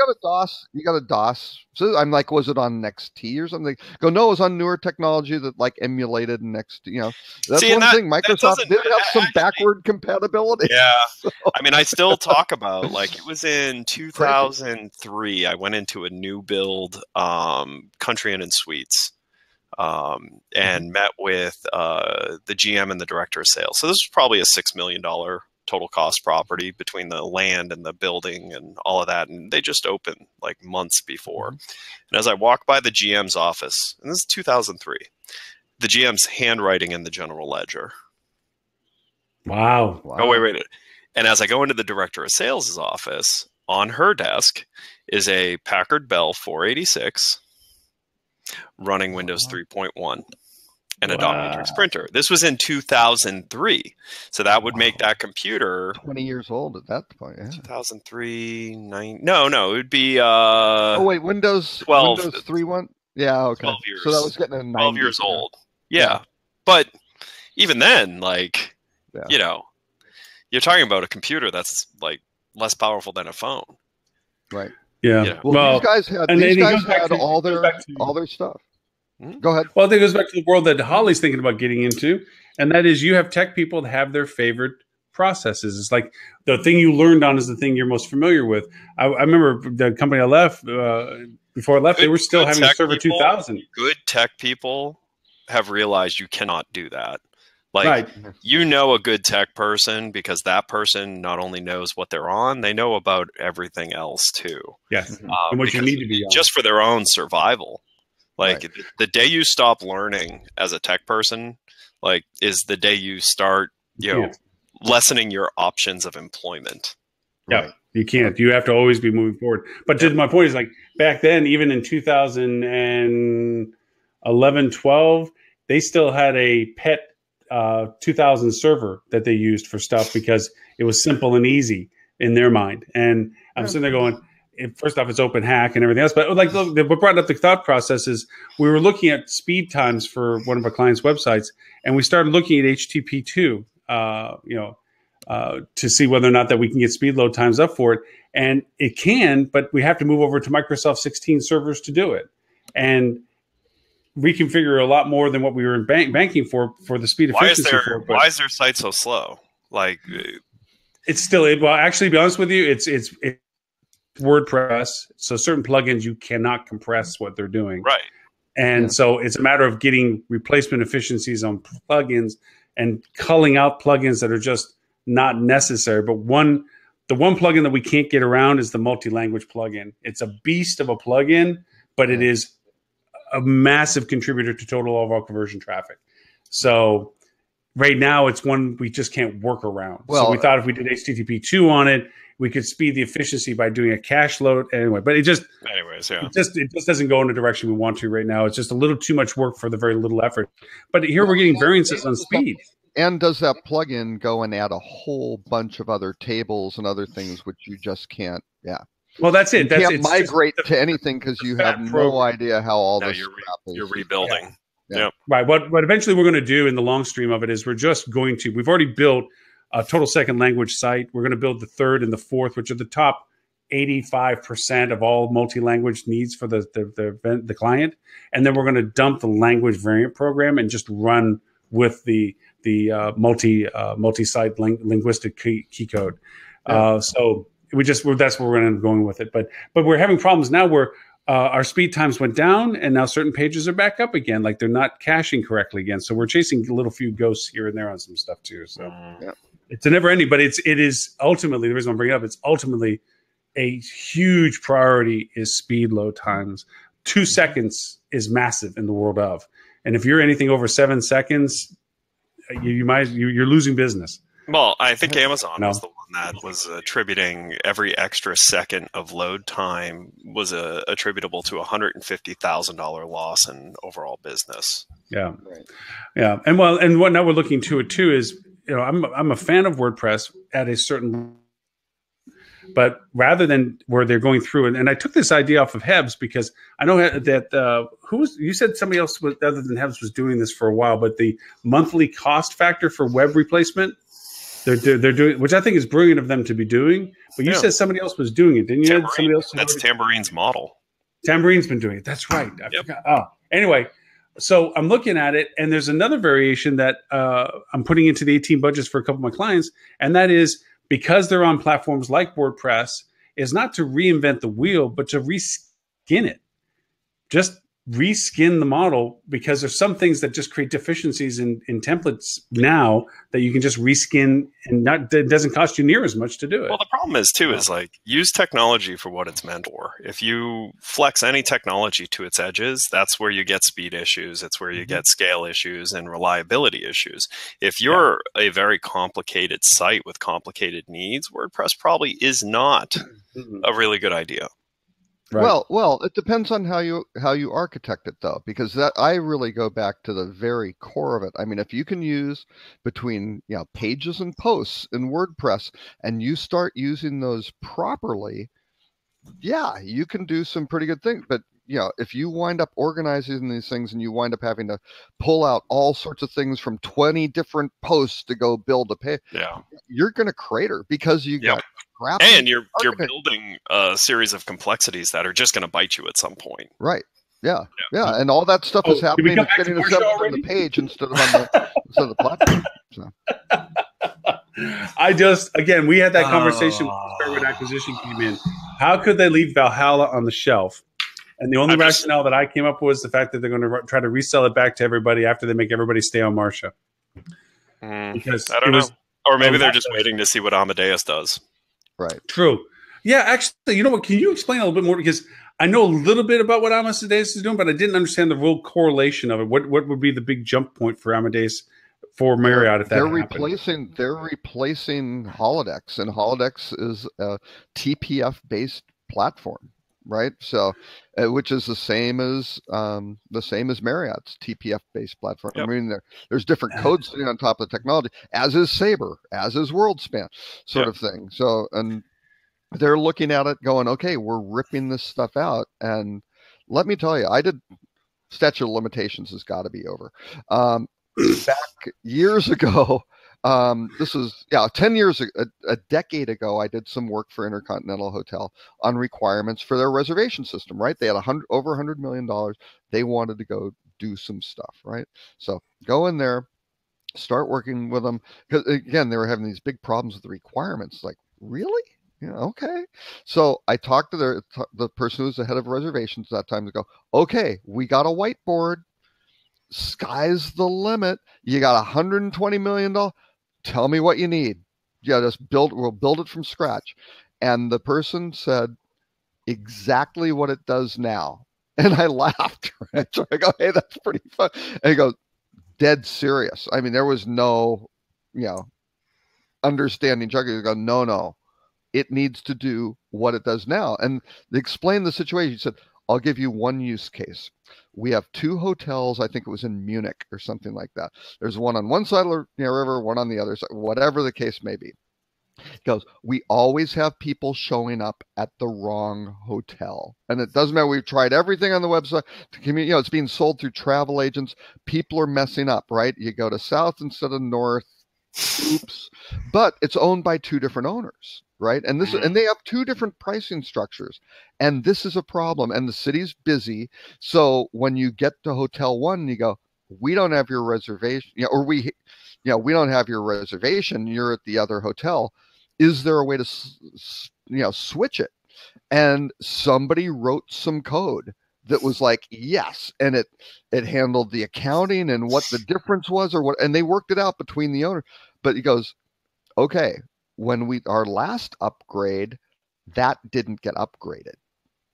You got a DOS. So I'm like, was it on NXT or something? No, it was on newer technology that like emulated NXT. That's one thing. Microsoft did have some backward compatibility. Yeah, so. I mean, I still talk about like it was in 2003. I went into a new build Country Inn and Suites and met with the GM and the director of sales. So this was probably a $6 million total cost property between the land and the building and all of that. And they just opened like months before. And as I walk by the GM's office, and this is 2003, the GM's handwriting in the general ledger. Wow. Oh, wait. And as I go into the director of sales' office, on her desk is a Packard Bell 486 running Windows 3.1. And a dot-matrix printer. This was in 2003. So that would make that computer 20 years old at that point. Yeah. 2003, No, it would be Windows 12. Windows 3.1. Yeah, okay. 12 years. So that was getting a 12 years old. Yeah. But even then, like, you're talking about a computer that's like less powerful than a phone. Right. Yeah. Well, these guys had all their stuff. Go ahead. Well, I think it goes back to the world that Holly's thinking about getting into, and that is you have tech people that have their favorite processes. It's like the thing you learned on is the thing you're most familiar with. I remember the company I left, before I left, they were still having a Server 2000. Good tech people have realized you cannot do that. Like, right. A good tech person because that person not only knows what they're on, they know about everything else too. Yes. And what you need to be on. Just for their own survival. Like the day you stop learning as a tech person, like is the day you start, lessening your options of employment. Yeah, right. You can't. You have to always be moving forward. But my point is, like back then, even in 2011, 12, they still had a PET 2000 server that they used for stuff because it was simple and easy in their mind. And I'm sitting there going, first off, it's open hack and everything else. But like, what brought up the thought process is we were looking at speed times for one of our clients' websites, and we started looking at HTTP2, to see whether or not that we can get speed load times up for it. And it can, but we have to move over to Microsoft 16 servers to do it, and reconfigure a lot more than what we were banking for the speed efficiency. Why is their site so slow? Like, it's still well. Actually, to be honest with you, it's WordPress, so certain plugins you cannot compress what they're doing, right? And so it's a matter of getting replacement efficiencies on plugins and culling out plugins that are just not necessary. But the one plugin that we can't get around is the multi-language plugin. It's a beast of a plugin, but it is a massive contributor to total overall conversion traffic. So right now it's one we just can't work around. Well, so we thought if we did HTTP2 on it, we could speed the efficiency by doing a cache load anyway. But it just doesn't go in the direction we want to right now. It's just a little too much work for the very little effort. But here we're getting variances on speed. And does that plugin go and add a whole bunch of other tables and other things which you just can't? Yeah. Well, that's it. You can't migrate to anything because you have no idea how all this stuff is. You're rebuilding. Yeah. Yep. Right. What eventually we're going to do in the long stream of it is we've already built a total second language site. We're going to build the third and the fourth, which are the top 85% of all multi-language needs for the client, and then we're going to dump the language variant program and just run with the multi-site linguistic key code. So that's where we're going to end up going with it. But we're having problems now where our speed times went down, and now certain pages are back up again, like they're not caching correctly again. So we're chasing a little few ghosts here and there on some stuff too. So it's a never ending, but it is ultimately, the reason I'm bringing it up, it's ultimately a huge priority is speed load times. 2 seconds is massive in the world of, and if you're anything over 7 seconds, you're losing business. Well, I think Amazon was the one that was attributing every extra second of load time was attributable to $150,000 loss in overall business. Yeah, yeah, and what now we're looking to it too is, I'm a fan of WordPress at a certain, but rather than where they're going through, and I took this idea off of Hebs because I know that you said somebody else other than Hebs was doing this for a while, but the monthly cost factor for web replacement. They're doing, which I think is brilliant of them to be doing. But you said somebody else was doing it, didn't you? Somebody else. That's Tambourine's model. Tambourine's been doing it. That's right. I forgot. Oh, anyway, so I'm looking at it, and there's another variation that I'm putting into the 18 budgets for a couple of my clients, and that is because they're on platforms like WordPress, is not to reinvent the wheel, but to reskin it. Just reskin the model, because there's some things that just create deficiencies in templates now that you can just reskin, and it doesn't cost you near as much to do it. Well, the problem is too, is like, use technology for what it's meant for. If you flex any technology to its edges, that's where you get speed issues. It's where you get scale issues and reliability issues. If you're a very complicated site with complicated needs, WordPress probably is not a really good idea. Right. Well, it depends on how you architect it, though, because that I really go back to the very core of it. I mean, if you can use between pages and posts in WordPress, and you start using those properly, you can do some pretty good things. But if you wind up organizing these things and you wind up having to pull out all sorts of things from 20 different posts to go build a page, you're going to crater because you got. And you're building a series of complexities that are just going to bite you at some point. Right. Yeah. And all that stuff is happening. It's getting assembled on the page instead of on the platform. So. We had that conversation when acquisition came in. How could they leave Valhalla on the shelf? And the only rationale that I came up with was the fact that they're going to try to resell it back to everybody after they make everybody stay on Marcia. Because I don't know. Or maybe they're just waiting to see what Amadeus does. Right. True. Yeah, actually, you know what? Can you explain a little bit more? Because I know a little bit about what Amadeus is doing, but I didn't understand the real correlation of it. What would be the big jump point for Amadeus for Marriott if that happened? They're replacing Holodex, and Holodex is a TPF-based platform, right? So, which is the same as Marriott's TPF-based platform. Yep. I mean, there's different codes sitting on top of the technology, as is Sabre, as is WorldSpan, sort of thing. So, and they're looking at it, going, "Okay, we're ripping this stuff out." And let me tell you, statute of limitations has got to be over. Back years ago. This was 10 years ago, a decade ago. I did some work for Intercontinental Hotel on requirements for their reservation system. Right, they had over $100 million. They wanted to go do some stuff. Right, so go in there, start working with them, because again, they were having these big problems with the requirements. Like, really? Okay. So I talked to the person who was the head of reservations at that time to go, okay, we got a whiteboard. Sky's the limit. You got $120 million. Tell me what you need. We'll build it from scratch. And the person said exactly what it does now. And I laughed. Right? So I go, hey, that's pretty fun. And he goes, dead serious. I mean, there was no, understanding. Chuck, he goes, no. It needs to do what it does now. And they explained the situation. He said, I'll give you one use case. We have 2 hotels. I think it was in Munich or something like that. There's one on one side of the river, one on the other side, whatever the case may be. He goes, we always have people showing up at the wrong hotel. And it doesn't matter. We've tried everything on the website. It's being sold through travel agents. People are messing up, right? You go to south instead of north. Oops. But it's owned by 2 different owners. right? And and they have two different pricing structures, and this is a problem. And the city's busy, so when you get to Hotel One, you go, we don't have your reservation, or we don't have your reservation. You're at the other hotel. Is there a way to switch it? And somebody wrote some code that was like, yes, and it handled the accounting and what the difference was, and they worked it out between the owner. But he goes, okay, when our last upgrade, that didn't get upgraded.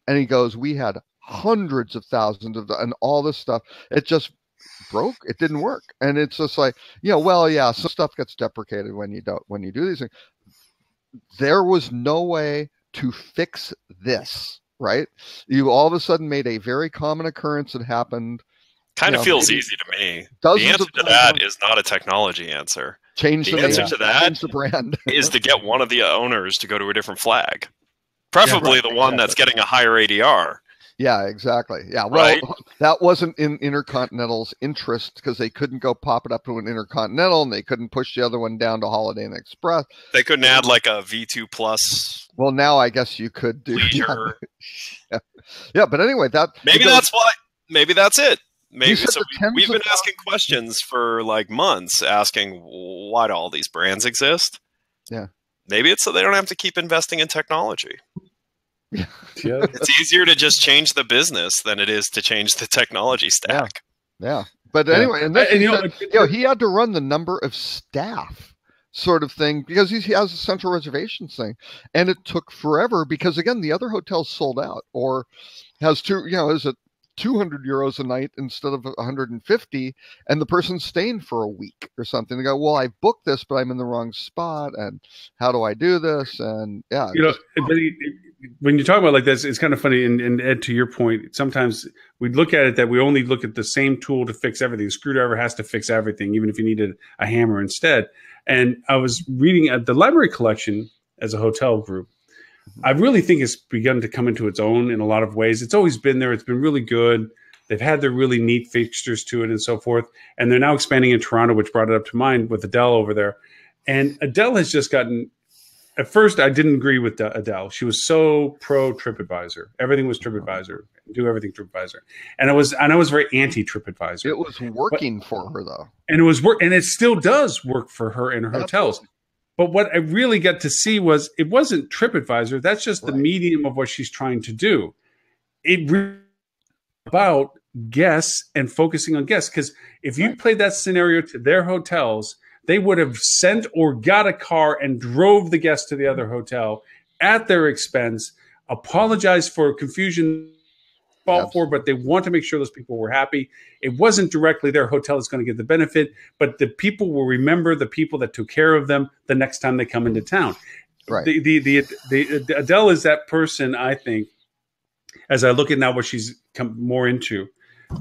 And he goes, we had hundreds of thousands and all this stuff. It just broke. It didn't work. And it's just like, some stuff gets deprecated when you do these things. There was no way to fix this, right? You all of a sudden made a very common occurrence that happened. Kind of feels easy to me. The answer to that is not a technology answer. Change the answer to that change the brand is to get one of the owners to go to a different flag, preferably the one that's getting a higher ADR. Yeah, exactly. Yeah, well, that wasn't in Intercontinental's interest because they couldn't go pop it up to an Intercontinental, and they couldn't push the other one down to Holiday Inn Express. They couldn't add like a V2 Plus. Well, now I guess you could do. Yeah, but anyway, maybe that's why. Maybe that's it. Maybe so. We've been asking questions for like months, asking why do all these brands exist? Yeah. Maybe it's so they don't have to keep investing in technology. Yeah. It's easier to just change the business than it is to change the technology stack. Yeah. But anyway, and he had to run the number of staff sort of thing because he has a central reservations thing, and it took forever because again the other hotels sold out or has is it 200 euros a night instead of 150, and the person's staying for a week or something. They go, well, I booked this, but I'm in the wrong spot, and how do I do this? And when you talk about like this, it's kind of funny. And Ed, to your point, sometimes we look at it that we only look at the same tool to fix everything. A screwdriver has to fix everything, even if you needed a hammer instead. And I was reading at the Library Collection as a hotel group. I really think it's begun to come into its own in a lot of ways. It's always been there. It's been really good. They've had their really neat fixtures to it and so forth. And they're now expanding in Toronto, which brought it up to mind with Adele over there. And Adele has just gotten, at first I didn't agree with Adele. She was so pro TripAdvisor. Everything was TripAdvisor. Do everything TripAdvisor. And I was very anti TripAdvisor. It was working for her though. And it still does work for her in her hotels. But what I really got to see was it wasn't TripAdvisor. That's just the medium of what she's trying to do. It really about guests and focusing on guests. Because if you played that scenario to their hotels, they would have sent or got a car and drove the guests to the other hotel at their expense, apologized for confusion, but they want to make sure those people were happy. It wasn't directly their hotel that's going to get the benefit, but the people will remember the people that took care of them the next time they come into town. Right. The Adele is that person, I think, as I look at now what she's come more into.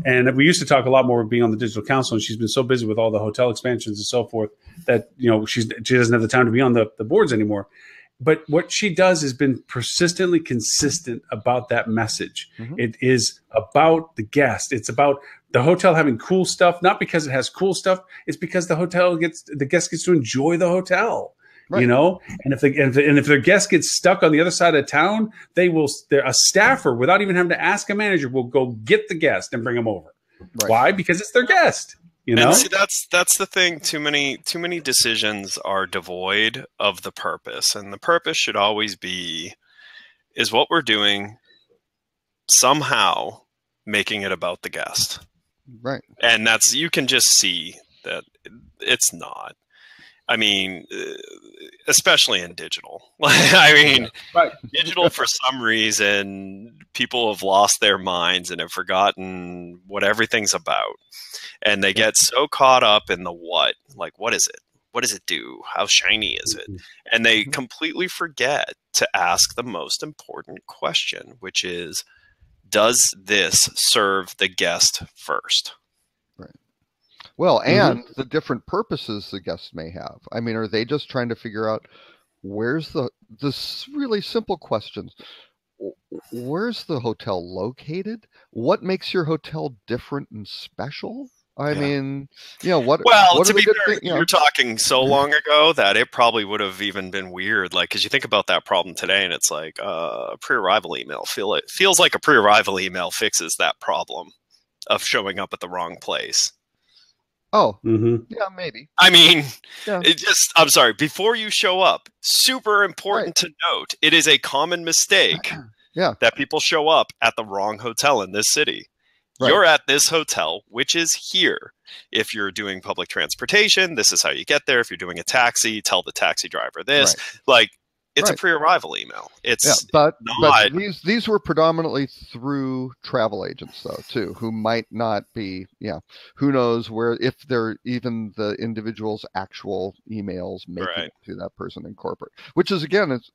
And we used to talk a lot more being on the digital council, and she's been so busy with all the hotel expansions and so forth that she doesn't have the time to be on the boards anymore. But what she does has been persistently consistent about that message. Mm-hmm. It is about the guest. It's about the hotel having cool stuff, not because it has cool stuff. It's because the guest gets to enjoy the hotel, right. And if their guest gets stuck on the other side of town, a staffer, without even having to ask a manager, will go get the guest and bring them over. Right. Why? Because it's their guest. And see, that's the thing. Too many decisions are devoid of the purpose, and the purpose should always be: is what we're doing somehow making it about the guest, right? And you can just see that it's not. I mean, especially in digital. Digital, for some reason, people have lost their minds and have forgotten what everything's about. And they get so caught up in the what. Like, what is it? What does it do? How shiny is it? And they completely forget to ask the most important question, which is, does this serve the guest first? Well, and the different purposes the guests may have. I mean, are they just trying to figure out this really simple questions? Where's the hotel located? What makes your hotel different and special? I mean, you know, what to are be the good fair, things? You know? you're talking so long ago that it probably would have even been weird. Like, because you think about that problem today, and it's like a pre-arrival email. Feels like a pre-arrival email fixes that problem of showing up at the wrong place. Oh, Mm-hmm. yeah, maybe. I mean, Yeah. I'm sorry, before you show up, super important to note, it is a common mistake that people show up at the wrong hotel in this city. Right. You're at this hotel, which is here. If you're doing public transportation, this is how you get there. If you're doing a taxi, tell the taxi driver this. Right. Like, it's a pre-arrival email. It's but these were predominantly through travel agents, though, too, who might not be, who knows where, if they're even the individual's actual emails making it to that person in corporate, which is, again, it's,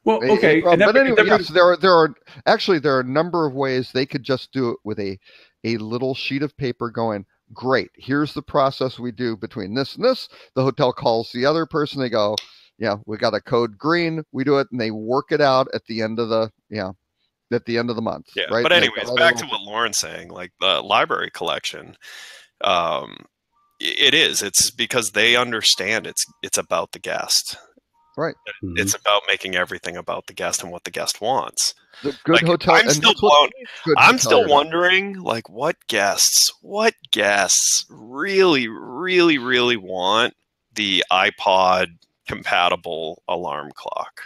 well, okay. But anyway, yes, there are a number of ways they could just do it with a little sheet of paper going, great, here's the process we do between this and this. The hotel calls the other person. They go, we got a code green. We do it, and they work it out at the end of the month. Yeah, right? But anyways, back to what Lauren's saying, like the library collection, it's because they understand it's about the guest. Right. It's about making everything about the guest and what the guest wants. The good hotel. I'm still wondering, like, what guests really, really, really want the iPod compatible alarm clock,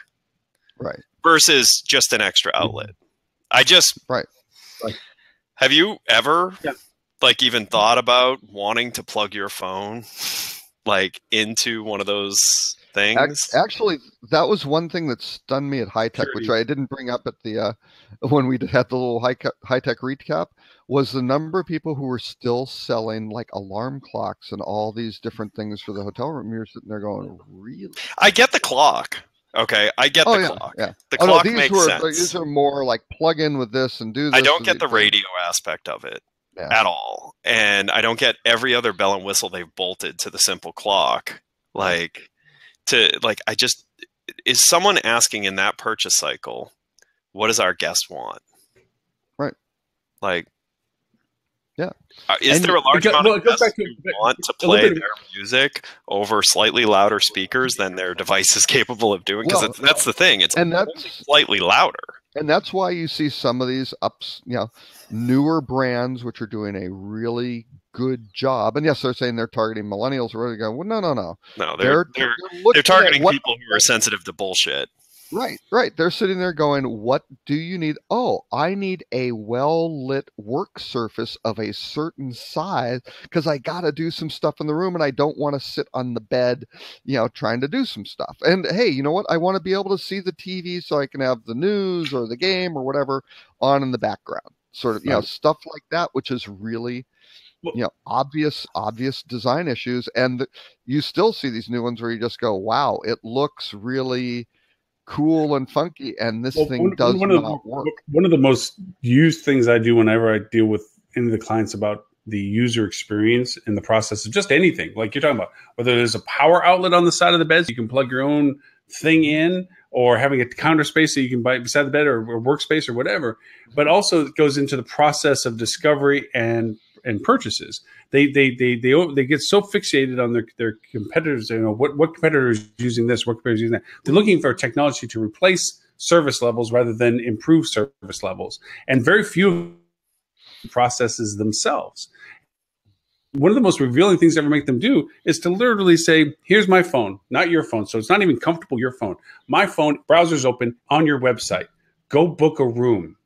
right? Versus just an extra outlet. Have you ever like even thought about wanting to plug your phone like into one of those things? Actually, that was one thing that stunned me at High Tech, which I didn't bring up at the when we had the little High Tech recap, was the number of people who were still selling like alarm clocks and all these different things for the hotel room. You're sitting there going, really? I get the clock. Okay, I get the clock. Yeah. The clock makes sense. These are more like plug in with this and do this. I don't get the radio aspect of it at all. And I don't get every other bell and whistle they've bolted to the simple clock. Is someone asking in that purchase cycle, what does our guest want? Right. Like, yeah. Is there a large amount of guests who want to play their music over slightly louder speakers than their device is capable of doing? Because that's the thing. It's only slightly louder. And that's why you see some of these newer brands which are doing a really good job. And yes, they're saying they're targeting millennials. We're going to go, well, no. No, they're targeting people who are sensitive to bullshit. Right. They're sitting there going, what do you need? Oh, I need a well-lit work surface of a certain size because I got to do some stuff in the room and I don't want to sit on the bed, trying to do some stuff. And hey, you know what? I want to be able to see the TV so I can have the news or the game or whatever on in the background. Sort of, stuff like that, which is really, obvious design issues. And you still see these new ones where you just go, wow, it looks really cool and funky, and this thing does not work. One of the most used things I do whenever I deal with any of the clients about the user experience in the process of just anything, like you're talking about, whether there's a power outlet on the side of the bed so you can plug your own thing in, or having a counter space that you can buy beside the bed, or workspace or whatever, but also it goes into the process of discovery and purchases. They get so fixated on their competitors. What competitor is using this? What competitor is using that? They're looking for technology to replace service levels rather than improve service levels, and very few processes themselves. One of the most revealing things ever make them do is to literally say, here's my phone, not your phone. So it's not even comfortable, your phone. My phone, browser's open on your website. Go book a room.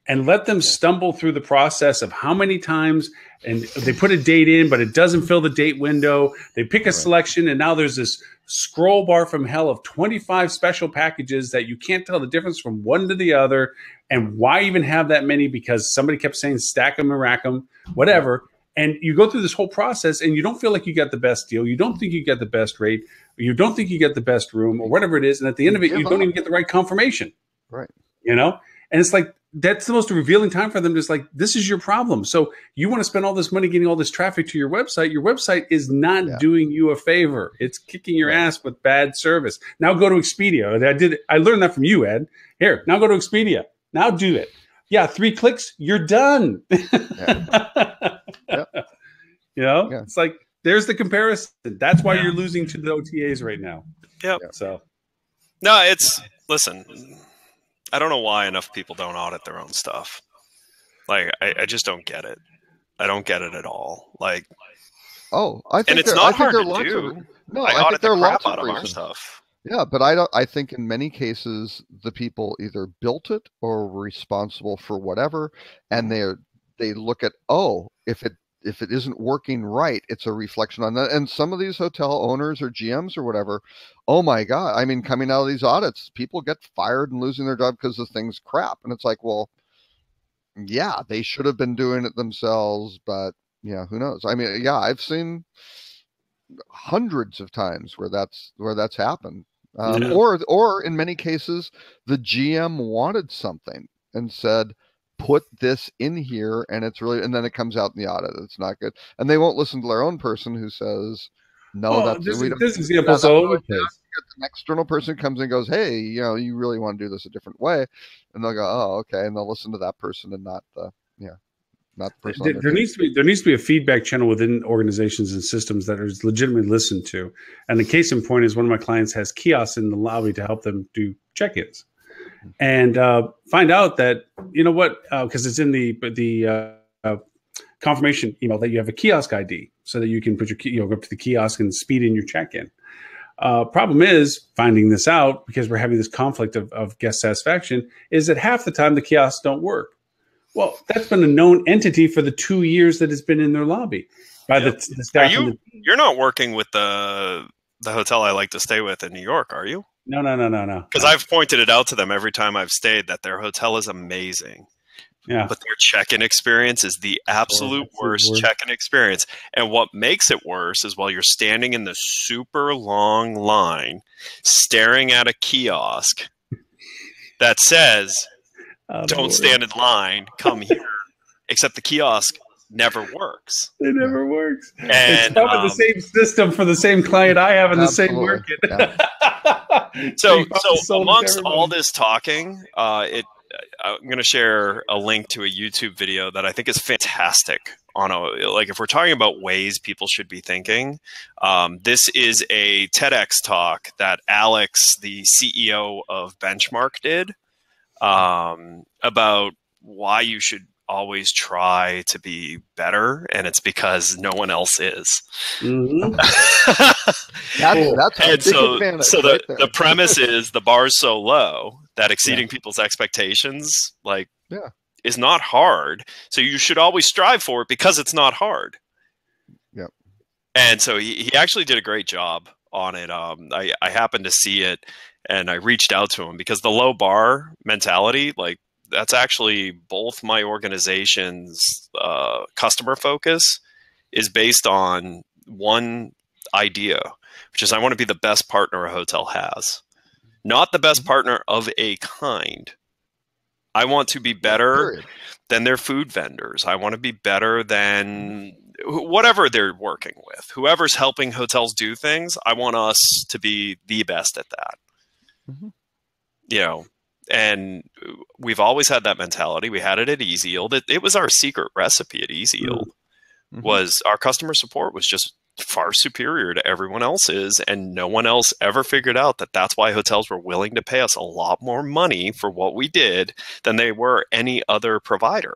And let them stumble through the process of how many times, and they put a date in, but it doesn't fill the date window. They pick a selection, and now there's this scroll bar from hell of 25 special packages that you can't tell the difference from one to the other. And why even have that many? Because somebody kept saying stack them and rack them, whatever. And you go through this whole process, and you don't feel like you got the best deal. You don't think you get the best rate. Or you don't think you get the best room, or whatever it is. And at the end of it, you don't even get the right confirmation. Right. And it's like, that's the most revealing time for them. Just like, this is your problem. So you want to spend all this money getting all this traffic to your website. Your website is not doing you a favor. It's kicking your ass with bad service. Now go to Expedia. I learned that from you, Ed. Here, now go to Expedia. Now do it. Yeah, 3 clicks, you're done. You know, Yeah. it's like there's the comparison. That's why you're losing to the OTAs right now. Yep. So No, listen, I don't know why enough people don't audit their own stuff. Like, I just don't get it. I don't get it at all. Like, I think and it's not hard to do. No, I I think audit there the are crap lots out of of our reasons. stuff. Yeah, but I think in many cases the people either built it or were responsible for whatever, and they look at, if it isn't working right, it's a reflection on that. And some of these hotel owners or GMs or whatever, oh my God, I mean, coming out of these audits, people get fired and losing their job because the thing's crap, and it's like, well, yeah, they should have been doing it themselves, but yeah, who knows? I mean, yeah, I've seen hundreds of times where that's happened. Or in many cases, the GM wanted something and said, put this in here, and then it comes out in the audit. It's not good. And they won't listen to their own person who says, no, this example's all over the place. An external person comes and goes, hey, you really want to do this a different way. And they'll go, oh, okay. And they'll listen to that person and not the person. There needs to be a feedback channel within organizations and systems that is legitimately listened to. And the case in point is one of my clients has kiosks in the lobby to help them do check-ins, and find out that because it's in the confirmation email that you have a kiosk ID so that you can put your go up to the kiosk and speed in your check-in. Problem is finding this out, because we're having this conflict of guest satisfaction, is that half the time the kiosks don't work. Well, that's been a known entity for the 2 years that it's been in their lobby by the staff. You're not working with the hotel I like to stay with in New York, are you? No. Because I've pointed it out to them every time I've stayed that their hotel is amazing. Yeah. But their check-in experience is the absolute worst check-in experience. And what makes it worse is while you're standing in the super long line, staring at a kiosk that says, don't stand in line, come here. Except the kiosk never works. It never works. And it's probably the same system for the same client I have in the same market. Yeah. So amongst all this talking, I'm going to share a link to a YouTube video that I think is fantastic. If we're talking about ways people should be thinking, this is a TEDx talk that Alex, the CEO of Benchmark, did. About why you should always try to be better, and it's because no one else is. Mm-hmm. That's a big advantage. So the premise is the bar's so low that exceeding people's expectations is not hard. So you should always strive for it because it's not hard. Yep. And so he actually did a great job on it. I happened to see it, and I reached out to him because the low bar mentality, that's actually both my organization's customer focus is based on one idea, which is I want to be the best partner a hotel has, not the best partner of a kind. I want to be better than their food vendors. I want to be better than whatever they're working with. Whoever's helping hotels do things, I want us to be the best at that. Mm-hmm. And we've always had that mentality. We had it at Easy Yield. It was our secret recipe at Easy Yield. Mm-hmm. Was our customer support was just far superior to everyone else's, and no one else ever figured out that that's why hotels were willing to pay us a lot more money for what we did than they were any other provider.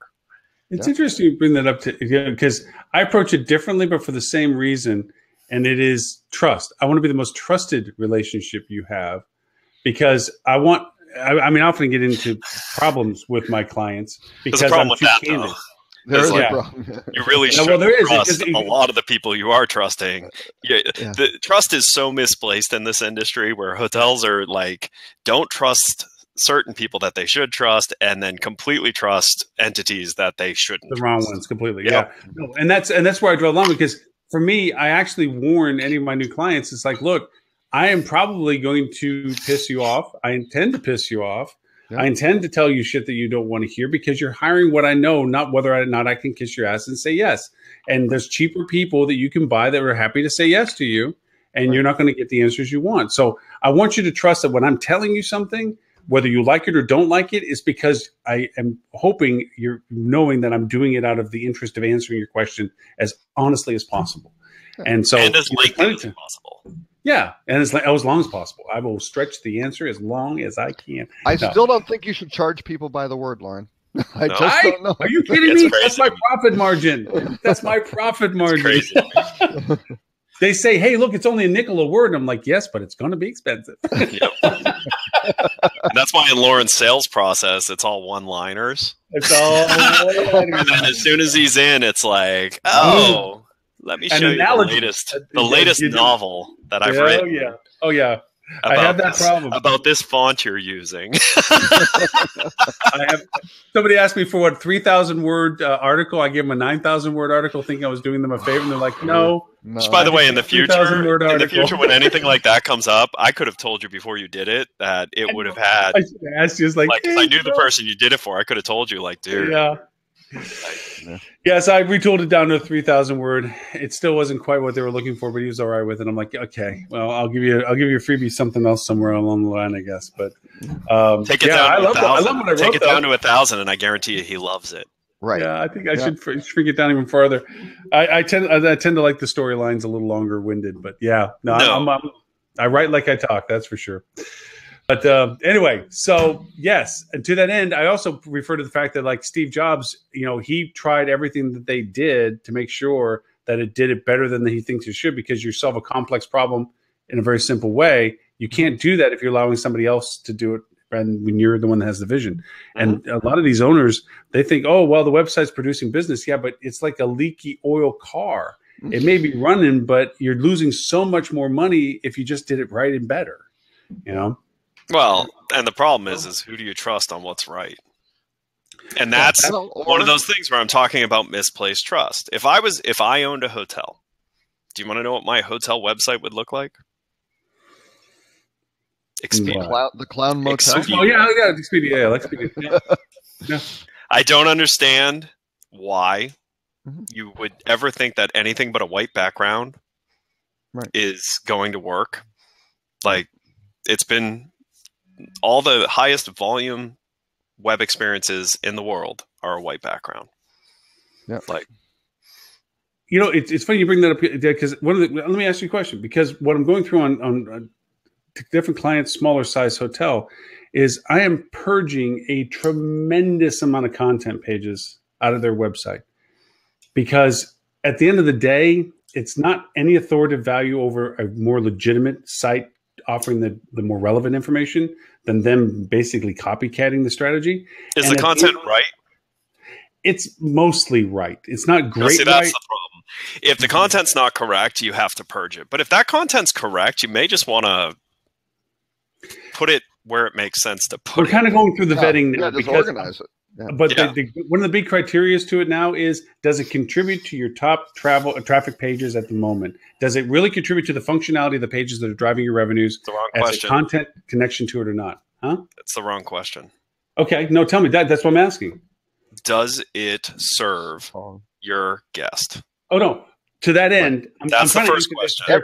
It's interesting you bring that up because I approach it differently, but for the same reason, and it is trust. I want to be the most trusted relationship you have, because I often get into problems with my clients because I'm too candid. There's a problem. You really should trust a lot of the people you are trusting. The trust is so misplaced in this industry, where hotels are don't trust certain people that they should trust, and then completely trust entities that they shouldn't. The wrong ones completely. Yep. Yeah. No, and that's where I draw the line, because for me, I actually warn any of my new clients. It's like, look, I am probably going to piss you off. I intend to piss you off. Yeah. I intend to tell you shit that you don't want to hear, because you're hiring what I know, not whether or not I can kiss your ass and say yes. And there's cheaper people that you can buy that are happy to say yes to you, and you're not going to get the answers you want. So I want you to trust that when I'm telling you something, whether you like it or don't like it, is because I am hoping you're knowing that I'm doing it out of the interest of answering your question as honestly as possible. And so, and as lengthy as possible. Yeah, and as long as possible. I will stretch the answer as long as I can. I still don't think you should charge people by the word, Lauren. I just don't know. Are you kidding me? That's my profit margin. That's my profit margin. They say, hey, look, it's only a nickel a word. And I'm like, yes, but it's going to be expensive. Yep. And that's why in Lauren's sales process, it's all one-liners. It's all one-liners. And then as soon as he's in, it's like, oh, let me show you the latest novel that I've written. Oh, yeah. I have that problem. About this font you're using. Somebody asked me for what 3,000 word article. I gave them a 9,000 word article, thinking I was doing them a favor, and they're like, "No." Which, by the way, in the future, when anything like that comes up, I could have told you before you did it that it would have had. I should ask you, if I knew the person you did it for, I could have told you, like, dude. Yeah. Yes, I retooled it down to 3,000 word. It still wasn't quite what they were looking for, but he was all right with it. I'm like, okay, well, I'll give you a freebie, something else somewhere along the line, I guess. But take it down to 1,000. I love what I wrote. Take it down to 1,000, and I guarantee you, he loves it. Right. Yeah, I think I should shrink it down even farther. I tend to like the storylines a little longer winded, but yeah, I write like I talk. That's for sure. But anyway, so yes, and to that end, I also refer to the fact that like Steve Jobs, he tried everything that they did to make sure that it did it better than he thinks it should, because you solve a complex problem in a very simple way. You can't do that if you're allowing somebody else to do it, and when you're the one that has the vision. And a lot of these owners, they think, oh, well, the website's producing business. Yeah, but it's like a leaky oil car. It may be running, but you're losing so much more money if you just did it right and better, Well, and the problem is who do you trust on what's right? And that's one of those things where I'm talking about misplaced trust. If I owned a hotel, do you want to know what my hotel website would look like? Expedia. The Clown Motel. Expedia. Oh yeah, Expedia. Yeah, Expedia. Yeah. I don't understand why you would ever think that anything but a white background is going to work. Like, it's been all the highest volume web experiences in the world are a white background. Yeah. Like, it's funny you bring that up, because let me ask you a question, because what I'm going through on different clients, smaller size hotel, is I am purging a tremendous amount of content pages out of their website, because at the end of the day, it's not any authoritative value over a more legitimate site offering the more relevant information than them basically copycatting the strategy. Is the content right? It's mostly right. It's not great. See, that's the problem. If the content's not correct, you have to purge it. But if that content's correct, you may just want to put it where it makes sense to put it. We're kind of going through the vetting now. Just organize it. Yeah. But one of the big criteria to it now is, does it contribute to your top traffic pages at the moment? Does it really contribute to the functionality of the pages that are driving your revenues? It's the wrong as question. A content connection to it or not? Huh? That's the wrong question. Okay. No, tell me that. That's what I'm asking. Does it serve your guest? Oh, no. To that end, that's the first question.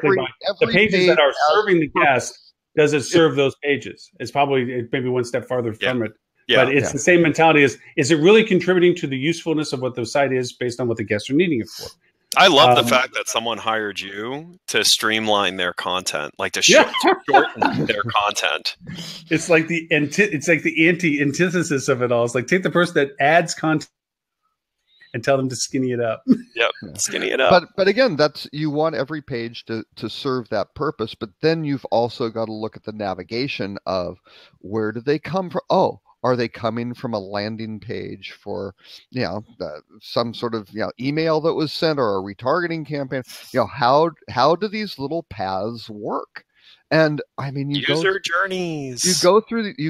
The pages that are serving the guest, does it serve those pages? It's probably maybe one step farther from it. Yeah, but it's the same mentality is it really contributing to the usefulness of what the site is based on what the guests are needing it for? I love the fact that someone hired you to streamline their content, like to shorten their content. It's like the antithesis of it all. It's like, take the person that adds content and tell them to skinny it up. Yep, skinny it up. But again, you want every page to serve that purpose. But then you've also got to look at the navigation of where do they come from? Oh, are they coming from a landing page for, some sort of, email that was sent, or a retargeting campaign? How do these little paths work? And I mean, user journeys. You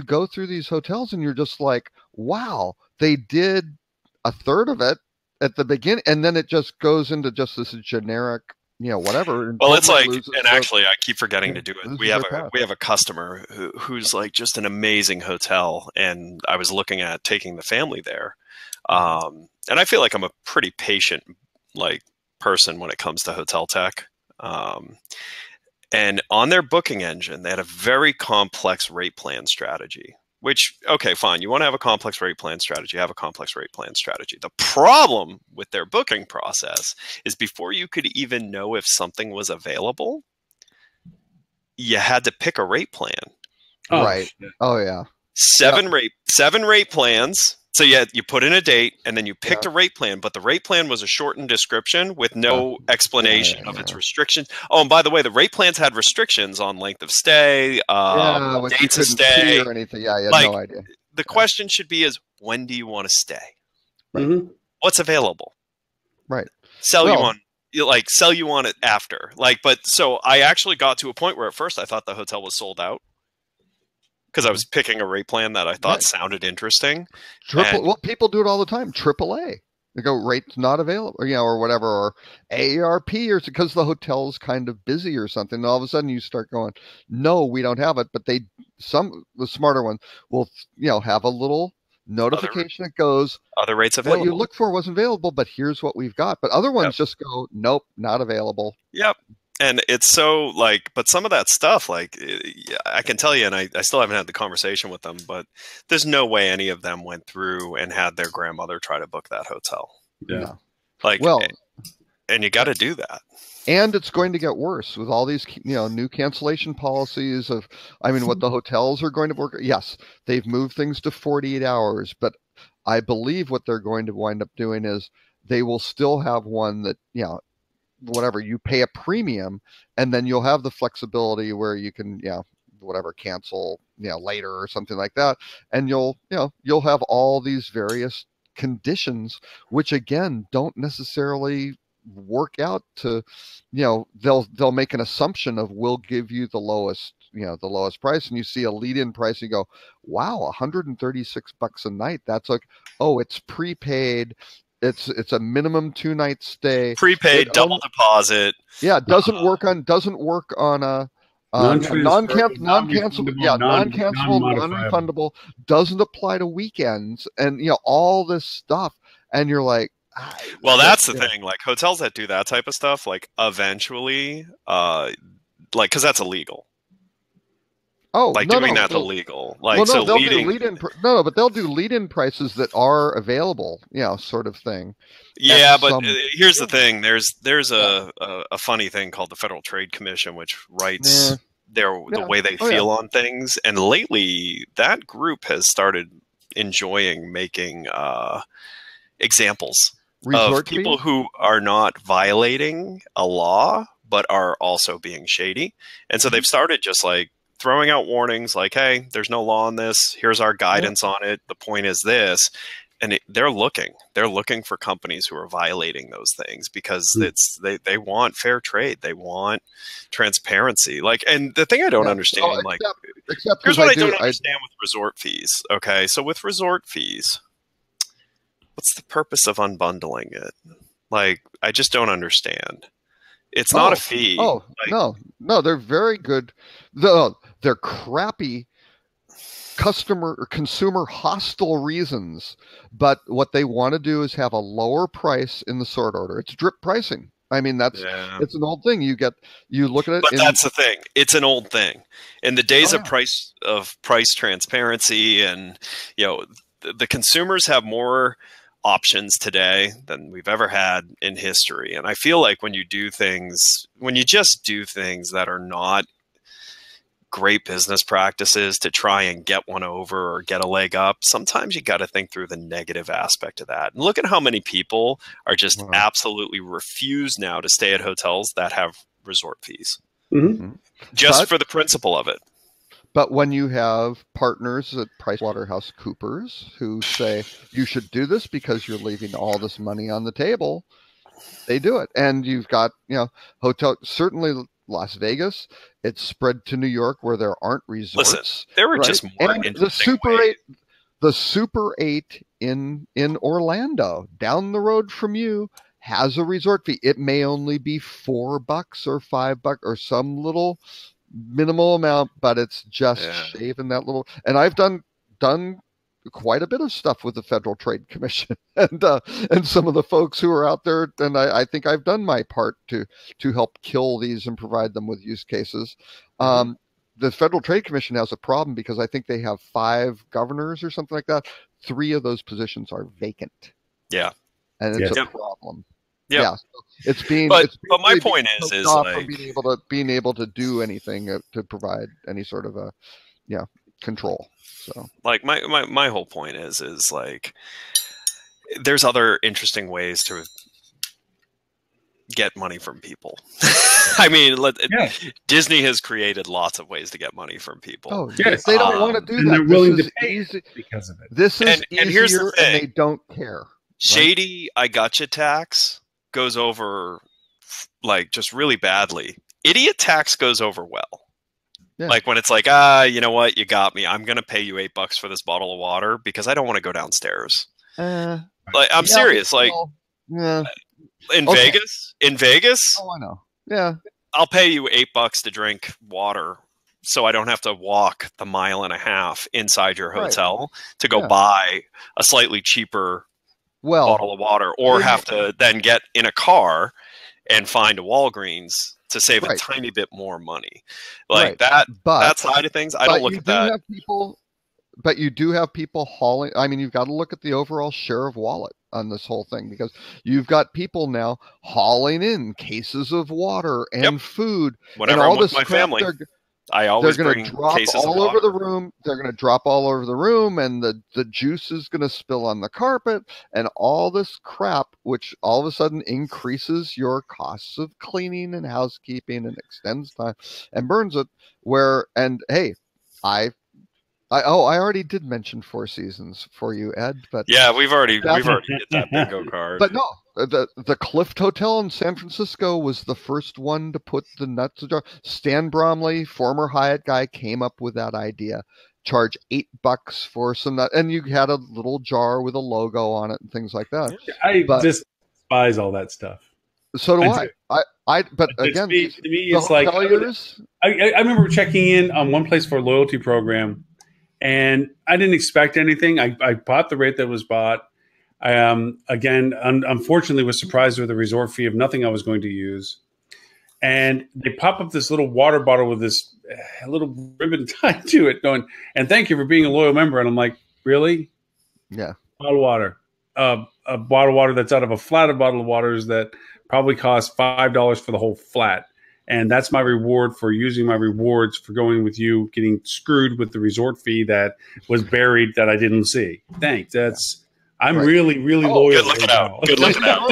go through these hotels, and you're just like, wow, they did a third of it at the beginning, and then it just goes into just this generic, whatever. Well, it's like, and actually, I keep forgetting to do it. We have a customer who's like just an amazing hotel, and I was looking at taking the family there, and I feel like I'm a pretty patient person when it comes to hotel tech. And on their booking engine, they had a very complex rate plan strategy, Which, okay, fine. You want to have a complex rate plan strategy, have a complex rate plan strategy. The problem with their booking process is before you could even know if something was available, you had to pick a rate plan. Oh, right. shit. Oh yeah. Seven rate plans. So you put in a date and then you picked a rate plan, but the rate plan was a shortened description with no explanation of its restrictions. Oh, and by the way, the rate plans had restrictions on length of stay, Which you dates of couldn't see stay. or anything. Yeah, you had Like, no idea. The question should be is, when do you want to stay? Right. Mhm. What's available? Right. Sell you on it after. But so I actually got to a point where at first I thought the hotel was sold out because I was picking a rate plan that I thought sounded interesting. Well, people do it all the time. AAA. They go, rate's not available, or whatever, or AARP, or because the hotel's kind of busy or something. And all of a sudden you start going, no, we don't have it. But the smarter ones will, have a little notification that goes, other rates available. What you look for wasn't available, but here's what we've got. But other ones just go, nope, not available. Yep. And it's so but some of that stuff, I can tell you, and I still haven't had the conversation with them, but there's no way any of them went through and had their grandmother try to book that hotel. Yeah. And you got to do that. And it's going to get worse with all these, new cancellation policies what the hotels are going to work. Yes, they've moved things to 48 hours, but I believe what they're going to wind up doing is they will still have one that, whatever, you pay a premium, and then you'll have the flexibility where you can, cancel, later or something like that. And you'll have all these various conditions, which again, don't necessarily work out to, they'll make an assumption of we'll give you the lowest price, and you see a lead-in price, and you go, wow, $136 a night. That's it's prepaid. It's a minimum 2-night stay. Prepaid, double deposit. Yeah, doesn't work on a non-cancelable, non-refundable. Doesn't apply to weekends, and all this stuff. And you're like, well, that's the thing. Hotels that do that type of stuff, eventually, because that's illegal. Oh, doing that's illegal. But they'll do lead-in prices that are available, sort of thing. Yeah, but here's the thing. There's a funny thing called the Federal Trade Commission, which writes the way they feel on things. And lately, that group has started enjoying making examples of people who are not violating a law, but are also being shady. And so they've started just throwing out warnings hey, there's no law on this. Here's our guidance on it. The point is this. And they're looking for companies who are violating those things because they want fair trade. They want transparency. And the thing I don't understand, here's what I don't understand with resort fees. Okay. So with resort fees, what's the purpose of unbundling it? I just don't understand. It's not a fee. No, they're very good. They're crappy consumer hostile reasons, but what they want to do is have a lower price in the sort order. It's drip pricing. It's an old thing. You look at it. But that's the thing. It's an old thing. In the days of price transparency, and the consumers have more options today than we've ever had in history. And I feel like when you just do things that are not great business practices to try and get one over or get a leg up, sometimes you got to think through the negative aspect of that. And look at how many people are just absolutely refuse now to stay at hotels that have resort fees, just for the principle of it. But when you have partners at PricewaterhouseCoopers who say you should do this because you're leaving all this money on the table, they do it. And you've got, hotel, certainly Las Vegas, it's spread to New York where there aren't resorts. Listen, there were just more and the Super 8 in Orlando, down the road from you, has a resort fee. It may only be $4 or $5 or some little minimal amount, but it's just shaving that little. And I've done quite a bit of stuff with the Federal Trade Commission and some of the folks who are out there, and I think I've done my part to help kill these and provide them with use cases. the Federal Trade Commission has a problem because I think they have 5 governors or something like that. 3 of those positions are vacant. Yeah. And it's a problem. Yep. Yeah. So it's being, but my point is like being able to do anything to provide any sort of control. So like my whole point is like there's other interesting ways to get money from people. I mean, Disney has created lots of ways to get money from people. Oh, yes. They don't want to do that. They're willing to pay because of it. This is easier, and here's the thing. And they don't care. Right? Shady I gotcha tax goes over like just really badly. Idiot tax goes over well. Yeah. Like when it's like, you know what, you got me. I'm going to pay you $8 for this bottle of water because I don't want to go downstairs. Like I'm serious. Like in Vegas. Oh, I know. Yeah. I'll pay you $8 to drink water, so I don't have to walk the 1.5 miles inside your hotel to go buy a slightly cheaper bottle of water, or have to then get in a car and find a Walgreens to save a tiny bit more money. Like that side of things, I don't look at that. But you do have people hauling. I mean, you've got to look at the overall share of wallet on this whole thing, because you've got people now hauling in cases of water and food. Whenever and all I'm with this my crap, family, I always they're going bring to drop cases all of over water. the room. They're going to drop all over the room, and the juice is going to spill on the carpet, and all this crap, which all of a sudden increases your costs of cleaning and housekeeping and extends time and burns it. I already did mention Four Seasons for you, Ed. But yeah, we've already hit that bingo card. But no, the Clift Hotel in San Francisco was the first one to put the nuts ajar. Stan Bromley, former Hyatt guy, came up with that idea. Charge $8 for some nut, and you had a little jar with a logo on it and things like that. I just despise all that stuff. So do I. But again, to me, it's like I remember checking in on one place for a loyalty program. And I didn't expect anything. I bought the rate that was bought. Unfortunately, was surprised with the resort fee of nothing I was going to use. And they pop up this little water bottle with this little ribbon tied to it going, and thank you for being a loyal member. And I'm like, really? Yeah. Bottle of water. A bottle of water that's out of a flat bottle of waters that probably costs $5 for the whole flat. And that's my reward for using my rewards for going with you, getting screwed with the resort fee that was buried that I didn't see. Thanks. I'm really, really loyal. Good looking out. Good looking out.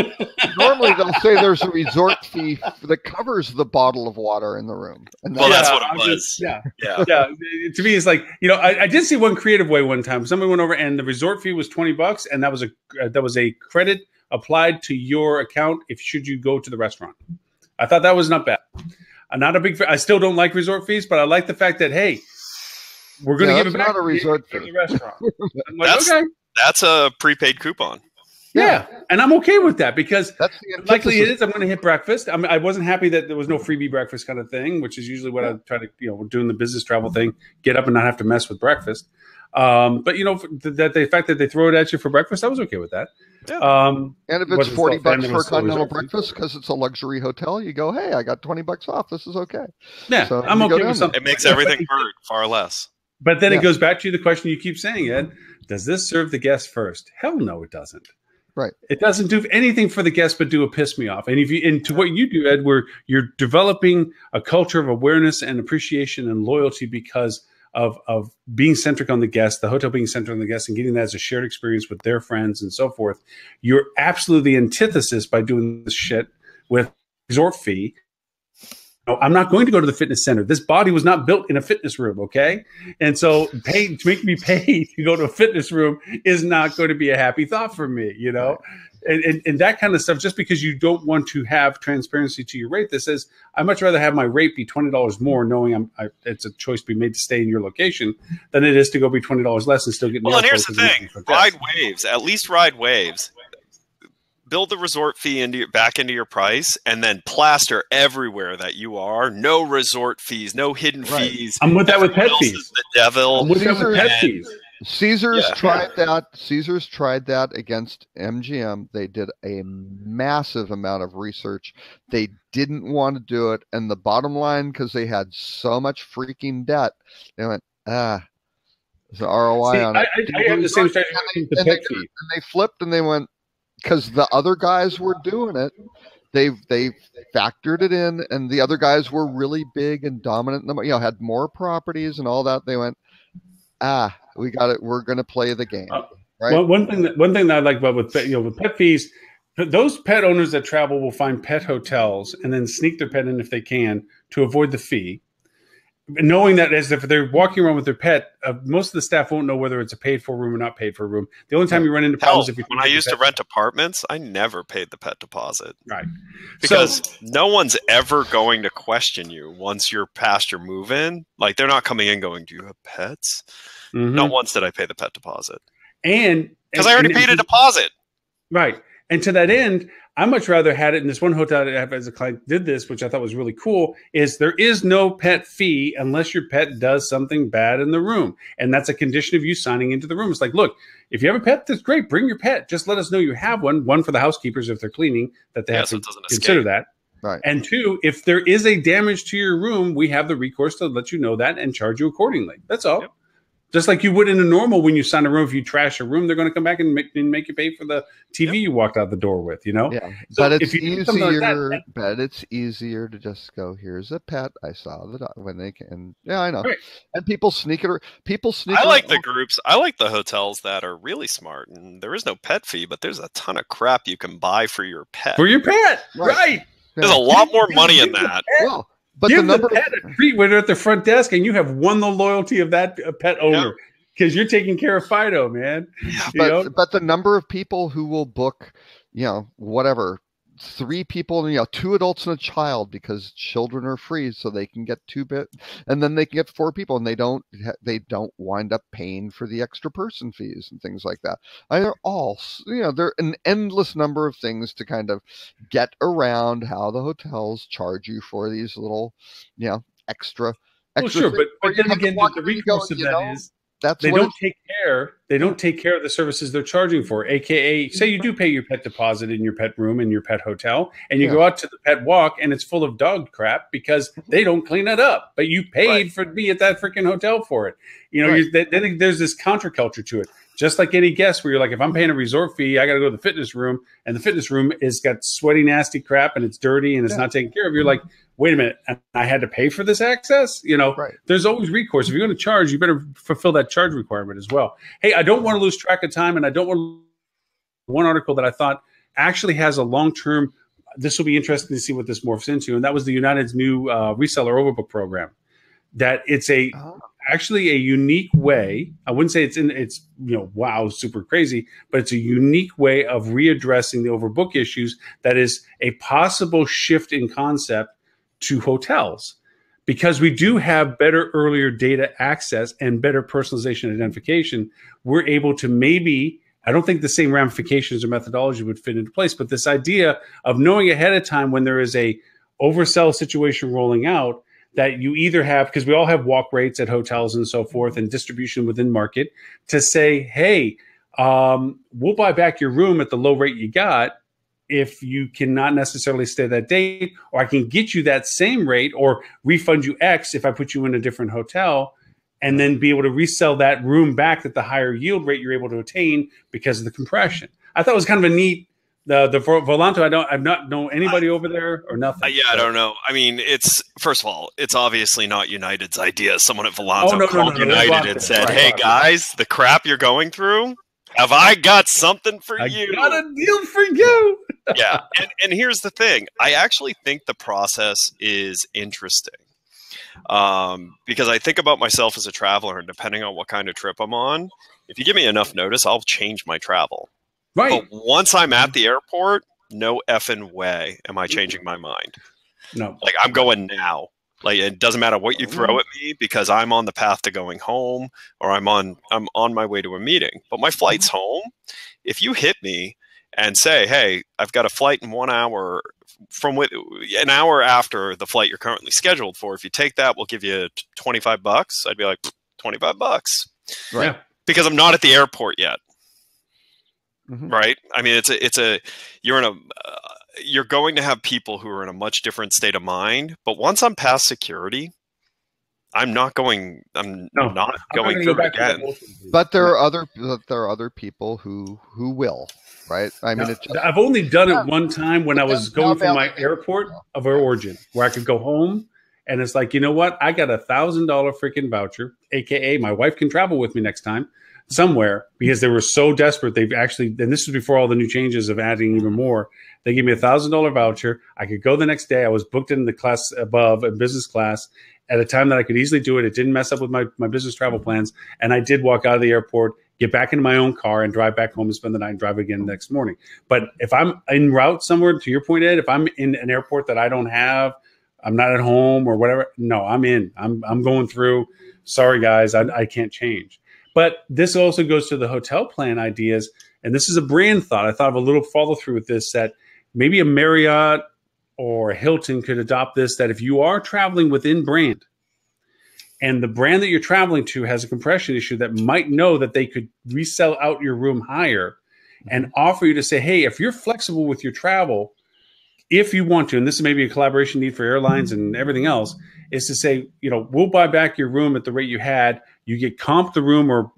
Normally they'll say there's a resort fee that covers the bottle of water in the room. And that's what it was. Yeah. To me, it's like, I did see one creative way one time. Somebody went over and the resort fee was $20, and that was a credit applied to your account should you go to the restaurant. I thought that was not bad. I'm not a big fan. I still don't like resort fees, but I like the fact that, hey, we're going to give it back not a resort to the restaurant. I'm like, okay. That's a prepaid coupon. Yeah. And I'm okay with that because likely it is I'm going to hit breakfast. I wasn't happy that there was no freebie breakfast kind of thing, which is usually what I try to, we're doing the business travel thing, get up and not have to mess with breakfast. But the fact that they throw it at you for breakfast, I was okay with that. Yeah. And if it's $40 for a continental breakfast because it's a luxury hotel, you go, hey, I got $20 off. This is okay. Yeah, so I'm okay with something. It makes everything hurt far less. But then it goes back to the question you keep saying, Ed. Does this serve the guest first? Hell no, it doesn't. Right. It doesn't do anything for the guest but do a piss me off. And to what you do, Ed, where you're developing a culture of awareness and appreciation and loyalty because of being centric on the guest, the hotel being centric on the guest, and getting that as a shared experience with their friends and so forth. You're absolutely the antithesis by doing this shit with resort fee. I'm not going to go to the fitness center. This body was not built in a fitness room, okay? And so to make me pay to go to a fitness room is not going to be a happy thought for me, And that kind of stuff, just because you don't want to have transparency to your rate that says, I'd much rather have my rate be $20 more knowing it's a choice to be made to stay in your location than it is to go be $20 less and still get Well, and here's the thing. Ride Waves, at least Ride Waves. Build the resort fee back into your price, and then plaster everywhere that you are. No resort fees, no hidden fees. I'm with that with pet fees. The devil. I'm with that with pet fees. Caesars tried that. Caesars tried that against MGM. They did a massive amount of research. They didn't want to do it, and the bottom line, because they had so much freaking debt, they went, the ROI on it. I have the same strategy with the pet fee. And they flipped and they went, because the other guys were doing it. They factored it in, and the other guys were really big and dominant. Had more properties and all that. They went, we got it. We're going to play the game. Right. One thing that I like about with pet fees, those pet owners that travel will find pet hotels and then sneak their pet in if they can to avoid the fee. Knowing that as if they're walking around with their pet, most of the staff won't know whether it's a paid for room or not paid for room. The only time you run into problems if you when I used to rent apartments, I never paid the pet deposit. Right. Because no one's ever going to question you once you're past your move-in. Like, they're not coming in going, "Do you have pets?" Mm-hmm. Not once did I pay the pet deposit. And because I already paid a deposit. Right. And to that end, I much rather had it in this one hotel that I have as a client did this, which I thought was really cool, is there is no pet fee unless your pet does something bad in the room. And that's a condition of you signing into the room. It's like, look, if you have a pet, that's great. Bring your pet. Just let us know you have one. One, for the housekeepers if they're cleaning, that they have to consider that. Right. And two, if there is a damage to your room, we have the recourse to let you know that and charge you accordingly. That's all. Yep. Just like you would in a normal, when you sign a room, if you trash a room, they're going to come back and make you pay for the TV you walked out the door with, Yeah, so but it's easier. But it's easier to just go, "Here's a pet. I saw the when they can." Yeah, I know. Right. And people sneak it. I like the groups. I like the hotels that are really smart, and there is no pet fee, but there's a ton of crap you can buy for your pet. Right? There's a lot more money in that. Well. But give the pet a treat when they're at the front desk, and you have won the loyalty of that pet owner because you're taking care of Fido, man. Yeah, but the number of people who will book, whatever, 3 people, 2 adults and a child, because children are free, so they can get 2 and then they can get 4 people, and they don't wind up paying for the extra person fees and things like that. They're all, they're an endless number of things to kind of get around how the hotels charge you for these little, extra. Well, sure, but then again, the recourse of that is they don't take care of the services they're charging for. AKA, say you do pay your pet deposit in your pet room in your pet hotel, and you go out to the pet walk and it's full of dog crap because they don't clean it up. But you paid for to be at that freaking hotel for it. Then there's this counterculture to it. Just like any guest, where you're like, if I'm paying a resort fee, I got to go to the fitness room, and the fitness room is got sweaty, nasty crap, and it's dirty, and it's not taken care of. You're like, wait a minute, I had to pay for this access? There's always recourse. If you're going to charge, you better fulfill that charge requirement as well. Hey, I don't want to lose track of time, and I don't want one article that I thought actually has a long-term, this will be interesting to see what this morphs into, and that was the United's new reseller overbook program. That it's actually a unique way. I wouldn't say it's wow, super crazy, but it's a unique way of readdressing the overbook issues. That is a possible shift in concept to hotels, because we do have better earlier data access and better personalization identification. We're able to maybe, I don't think the same ramifications or methodology would fit into place, but this idea of knowing ahead of time when there is a oversell situation rolling out, that you either have, because we all have walk rates at hotels and so forth and distribution within market, to say, hey, we'll buy back your room at the low rate you got if you cannot necessarily stay that date, or I can get you that same rate or refund you X if I put you in a different hotel, and then be able to resell that room back at the higher yield rate you're able to attain because of the compression. I thought it was kind of a neat, the Volanto, I've not known anybody over there or nothing. I don't know. I mean, first of all, it's obviously not United's idea. Someone at Volanto called United and said, hey guys, the crap you're going through, have I got something for you? I got a deal for you. Yeah. And here's the thing. I actually think the process is interesting. Because I think about myself as a traveler, and depending on what kind of trip I'm on, if you give me enough notice, I'll change my travel. Right. But once I'm at the airport, no effing way am I changing my mind. No. Like, I'm going now. Like, it doesn't matter what you throw at me, because I'm on the path to going home, or I'm on my way to a meeting. But my flight's home. If you hit me and say, hey, I've got a flight in 1 hour from an hour after the flight you're currently scheduled for, if you take that, we'll give you $25. I'd be like, $25. Right. Yeah. because I'm not at the airport yet. Mhm. Right? I mean, you're going to have people who are in a much different state of mind. But once I'm past security, I'm not going through it again. But there are other people who will, right? I mean, I've only done it one time when I was going from my airport of origin, where I could go home, and it's like, you know what? I got $1,000 freaking voucher, aka my wife can travel with me next time somewhere, because they were so desperate. They've actually, and this was before all the new changes of adding even more. They gave me $1,000 voucher. I could go the next day. I was booked in the class above, in business class, at a time that I could easily do it. It didn't mess up with my business travel plans. And I did walk out of the airport, get back into my own car, and drive back home and spend the night and drive again the next morning. But if I'm en route somewhere, to your point, Ed, if I'm in an airport that I don't have, I'm not at home or whatever, no, I'm in. I'm going through. Sorry, guys, I can't change. But this also goes to the hotel plan ideas. And this is a brand thought. I thought of a little follow through with this, that maybe a Marriott or a Hilton could adopt this, that if you are traveling within brand and the brand that you're traveling to has a compression issue, that might know that they could resell out your room higher and offer you to say, hey, if you're flexible with your travel, if you want to, and this is maybe a collaboration need for airlines and everything else, is to say, we'll buy back your room at the rate you had. You get comp the room or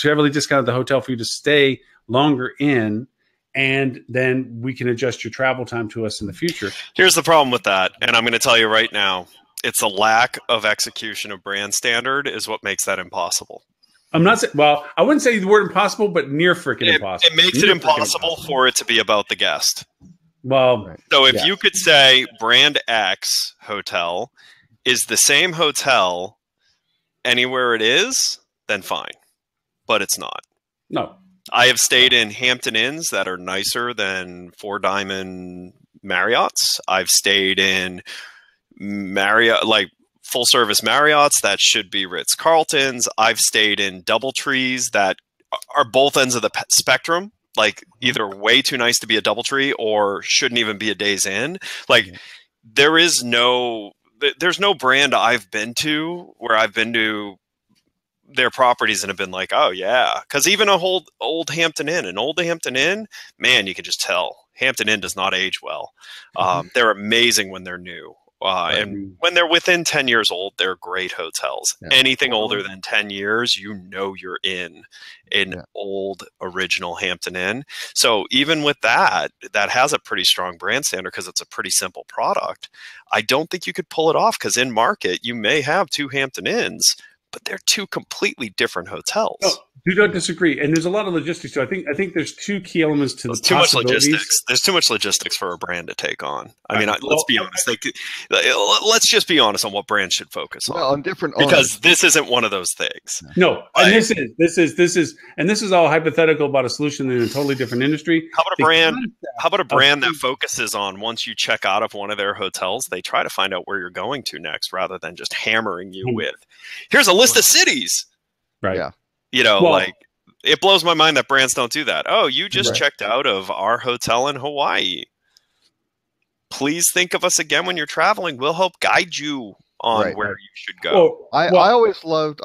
heavily discounted the hotel for you to stay longer in, and then we can adjust your travel time to us in the future. Here's the problem with that, and I'm going to tell you right now, it's a lack of execution of brand standard is what makes that impossible. I'm not saying, well, I wouldn't say the word impossible, but near freaking impossible. It makes it impossible for it to be about the guest. Well, so if you could say brand X hotel is the same hotel anywhere it is, then fine. But it's not. No. I have stayed in Hampton Inns that are nicer than Four Diamond Marriotts. I've stayed in Marriott, like full service Marriotts that should be Ritz Carltons. I've stayed in DoubleTrees that are both ends of the spectrum. Like either way too nice to be a DoubleTree or shouldn't even be a Days Inn. Like there's no brand I've been to where I've been to their properties and have been like, oh yeah. Cause even an old Hampton Inn, man, you can just tell Hampton Inn does not age well. They're amazing when they're new. And when they're within 10 years old, they're great hotels. Yeah. Anything older than 10 years, you're in an old original Hampton Inn. So even with that has a pretty strong brand standard because it's a pretty simple product. I don't think you could pull it off because in market, you may have two Hampton Inns, but they're two completely different hotels. No, do not disagree. And there's a lot of logistics. So I think there's two key elements to the too much logistics. There's too much logistics for a brand to take on. I mean, let's be honest. Let's just be honest on what brands should focus on. Well, on different because this isn't one of those things. No, and this is all hypothetical about a solution in a totally different industry. How about a brand that focuses on once you check out of one of their hotels, they try to find out where you're going to next rather than just hammering you with, here's a list of cities. Right. Yeah. Like it blows my mind that brands don't do that. Oh, you just checked out of our hotel in Hawaii. Please think of us again when you're traveling. We'll help guide you on where you should go. I always loved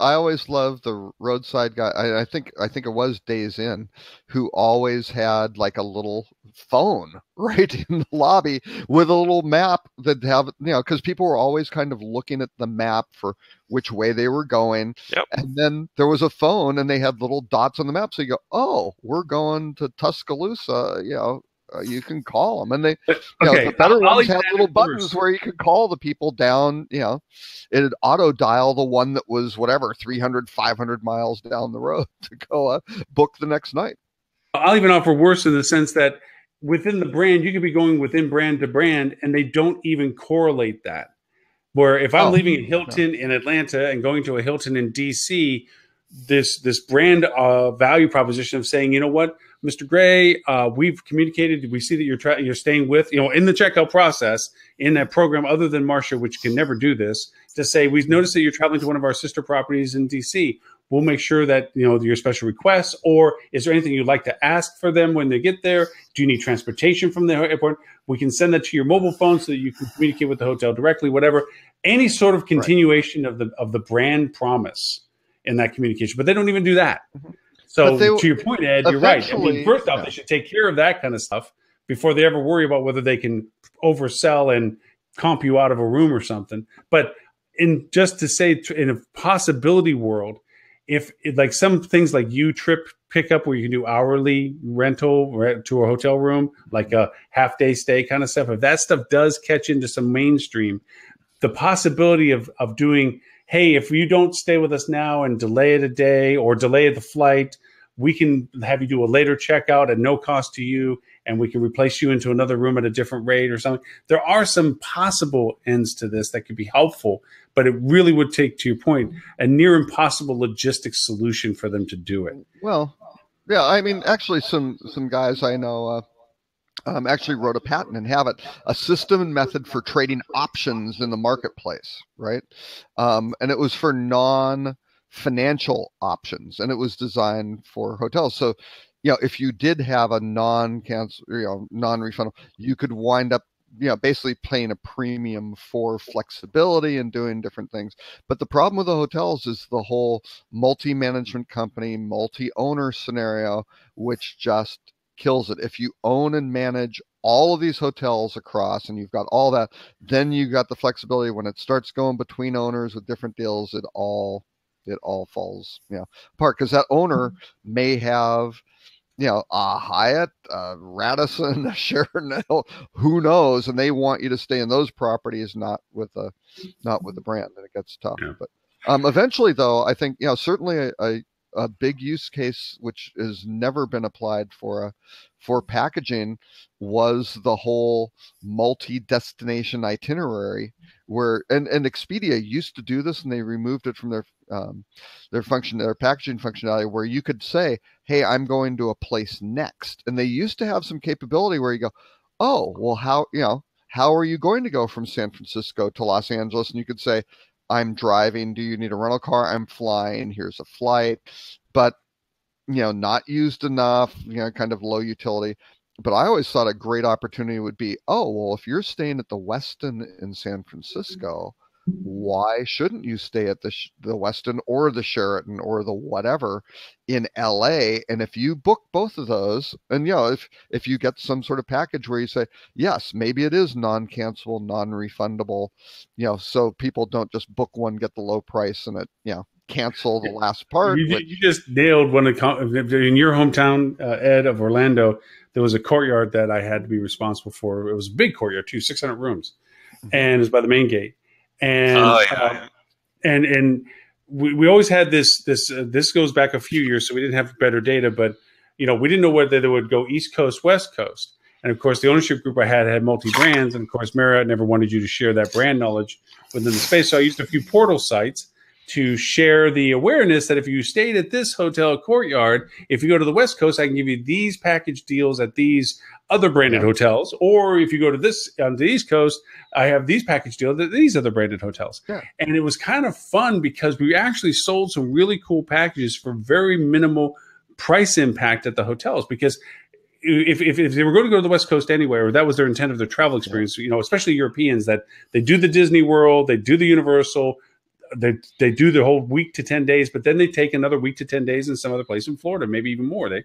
the roadside guy. I think it was Days Inn who always had like a little phone right in the lobby with a little map that have, because people were always kind of looking at the map for which way they were going. Yep. And then there was a phone and they had little dots on the map. So you go, oh, we're going to Tuscaloosa, you can call them, and they, the better ones have little buttons where you could call the people down. It'd auto dial the one that was 300, 500 miles down the road to go book the next night. I'll even offer worse in the sense that within the brand, you could be going within brand to brand, and they don't even correlate that. Where if I'm leaving a Hilton in Atlanta and going to a Hilton in DC, this brand value proposition of saying, you know what, Mr. Gray, we've communicated. We see that you're staying with, in the checkout process in that program, other than Marcia, which can never do this, to say, we've noticed that you're traveling to one of our sister properties in DC. We'll make sure that, your special requests, or is there anything you'd like to ask for them when they get there? Do you need transportation from the airport? We can send that to your mobile phone so that you can communicate with the hotel directly, whatever. Any sort of continuation of the brand promise in that communication, but they don't even do that. So to your point, Ed, you're right. I mean, first off, yeah, they should take care of that kind of stuff before they ever worry about whether they can oversell and comp you out of a room or something. But in just to say, in a possibility world, if like some things like U-Trip pickup where you can do hourly rental to a hotel room, like a half-day stay kind of stuff, if that stuff does catch into some mainstream, the possibility of doing, hey, if you don't stay with us now and delay it a day or delay the flight, we can have you do a later checkout at no cost to you, and we can replace you into another room at a different rate or something. There are some possible ends to this that could be helpful, but it really would take, to your point, a near impossible logistics solution for them to do it. Well, yeah, I mean, actually, some guys I know actually wrote a patent and have it, a system and method for trading options in the marketplace, right? And it was for non-financial options, and it was designed for hotels. So, if you did have a non-refundable, you could wind up, basically paying a premium for flexibility and doing different things. But the problem with the hotels is the whole multi-management company, multi-owner scenario, which just kills it. If you own and manage all of these hotels across and you've got all that, then you got the flexibility. When it starts going between owners with different deals, it all falls apart, because that owner may have a Hyatt, a Radisson, a Sheraton, who knows, and they want you to stay in those properties, not with the brand, and it gets tough. Yeah. But eventually, though, I think certainly a big use case which has never been applied for packaging was the whole multi-destination itinerary, where and Expedia used to do this, and they removed it from their packaging functionality, where you could say, hey, I'm going to a place next. And they used to have some capability where you go, oh, well, how are you going to go from San Francisco to Los Angeles? And you could say, I'm driving. Do you need a rental car? I'm flying. Here's a flight. But, not used enough, kind of low utility. But I always thought a great opportunity would be, oh, well, if you're staying at the Westin in San Francisco, why shouldn't you stay at the Westin or the Sheraton or the whatever in LA? And if you book both of those, and if you get some sort of package where you say, yes, maybe it is non-cancelable, non-refundable, so people don't just book one, get the low price, and it, cancel the last part. You just nailed one in your hometown, Ed, of Orlando. There was a courtyard that I had to be responsible for. It was a big courtyard too, 600 rooms, and it was by the main gate. And and we always had this goes back a few years, so we didn't have better data, but we didn't know whether they would go East Coast, West Coast. And of course, the ownership group I had multi-brands, and of course, Marriott never wanted you to share that brand knowledge within the space. So I used a few portal sites to share the awareness that if you stayed at this hotel courtyard, if you go to the West Coast, I can give you these package deals at these other branded hotels. Or if you go to the East Coast, I have these package deals at these other branded hotels. Yeah. And it was kind of fun because we actually sold some really cool packages for very minimal price impact at the hotels, because if they were going to go to the West Coast anyway, or that was their intent of their travel experience, especially Europeans, that they do the Disney World, they do the Universal, they do the whole week to 10 days, but then they take another week to 10 days in some other place in Florida, maybe even more. They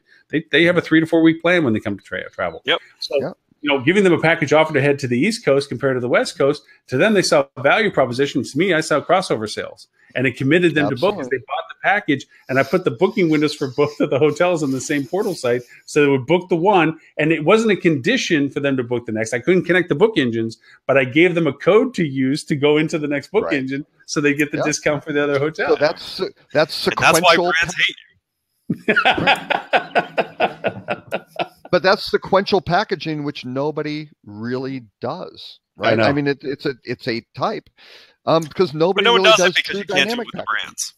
have a 3 to 4 week plan when they come to travel. Yep. So, giving them a package offer to head to the East Coast compared to the West Coast, to them, they saw value proposition. To me, I saw crossover sales, and it committed them to both, because they bought the package, and I put the booking windows for both of the hotels on the same portal site, so they would book the one, and it wasn't a condition for them to book the next. I couldn't connect the book engines, but I gave them a code to use to go into the next book engine, so they get the discount for the other hotel. So that's sequential. And that's why brands hate you. But that's sequential packaging, which nobody really does, right? I mean, it's a type, because nobody really does it, because you can't do it with the brands.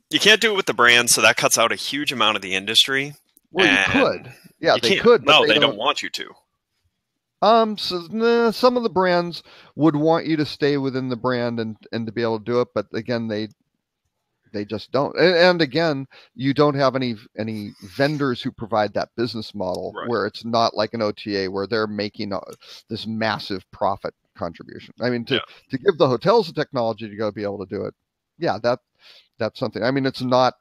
You can't do it with the brands, so that cuts out a huge amount of the industry. Well, you could, they could. But they don't want you to. So some of the brands would want you to stay within the brand and to be able to do it, but again, they just don't. And again, you don't have any vendors who provide that business model, where it's not like an OTA where they're making this massive profit contribution. I mean, to give the hotels the technology to go be able to do it, that's something. I mean, it's not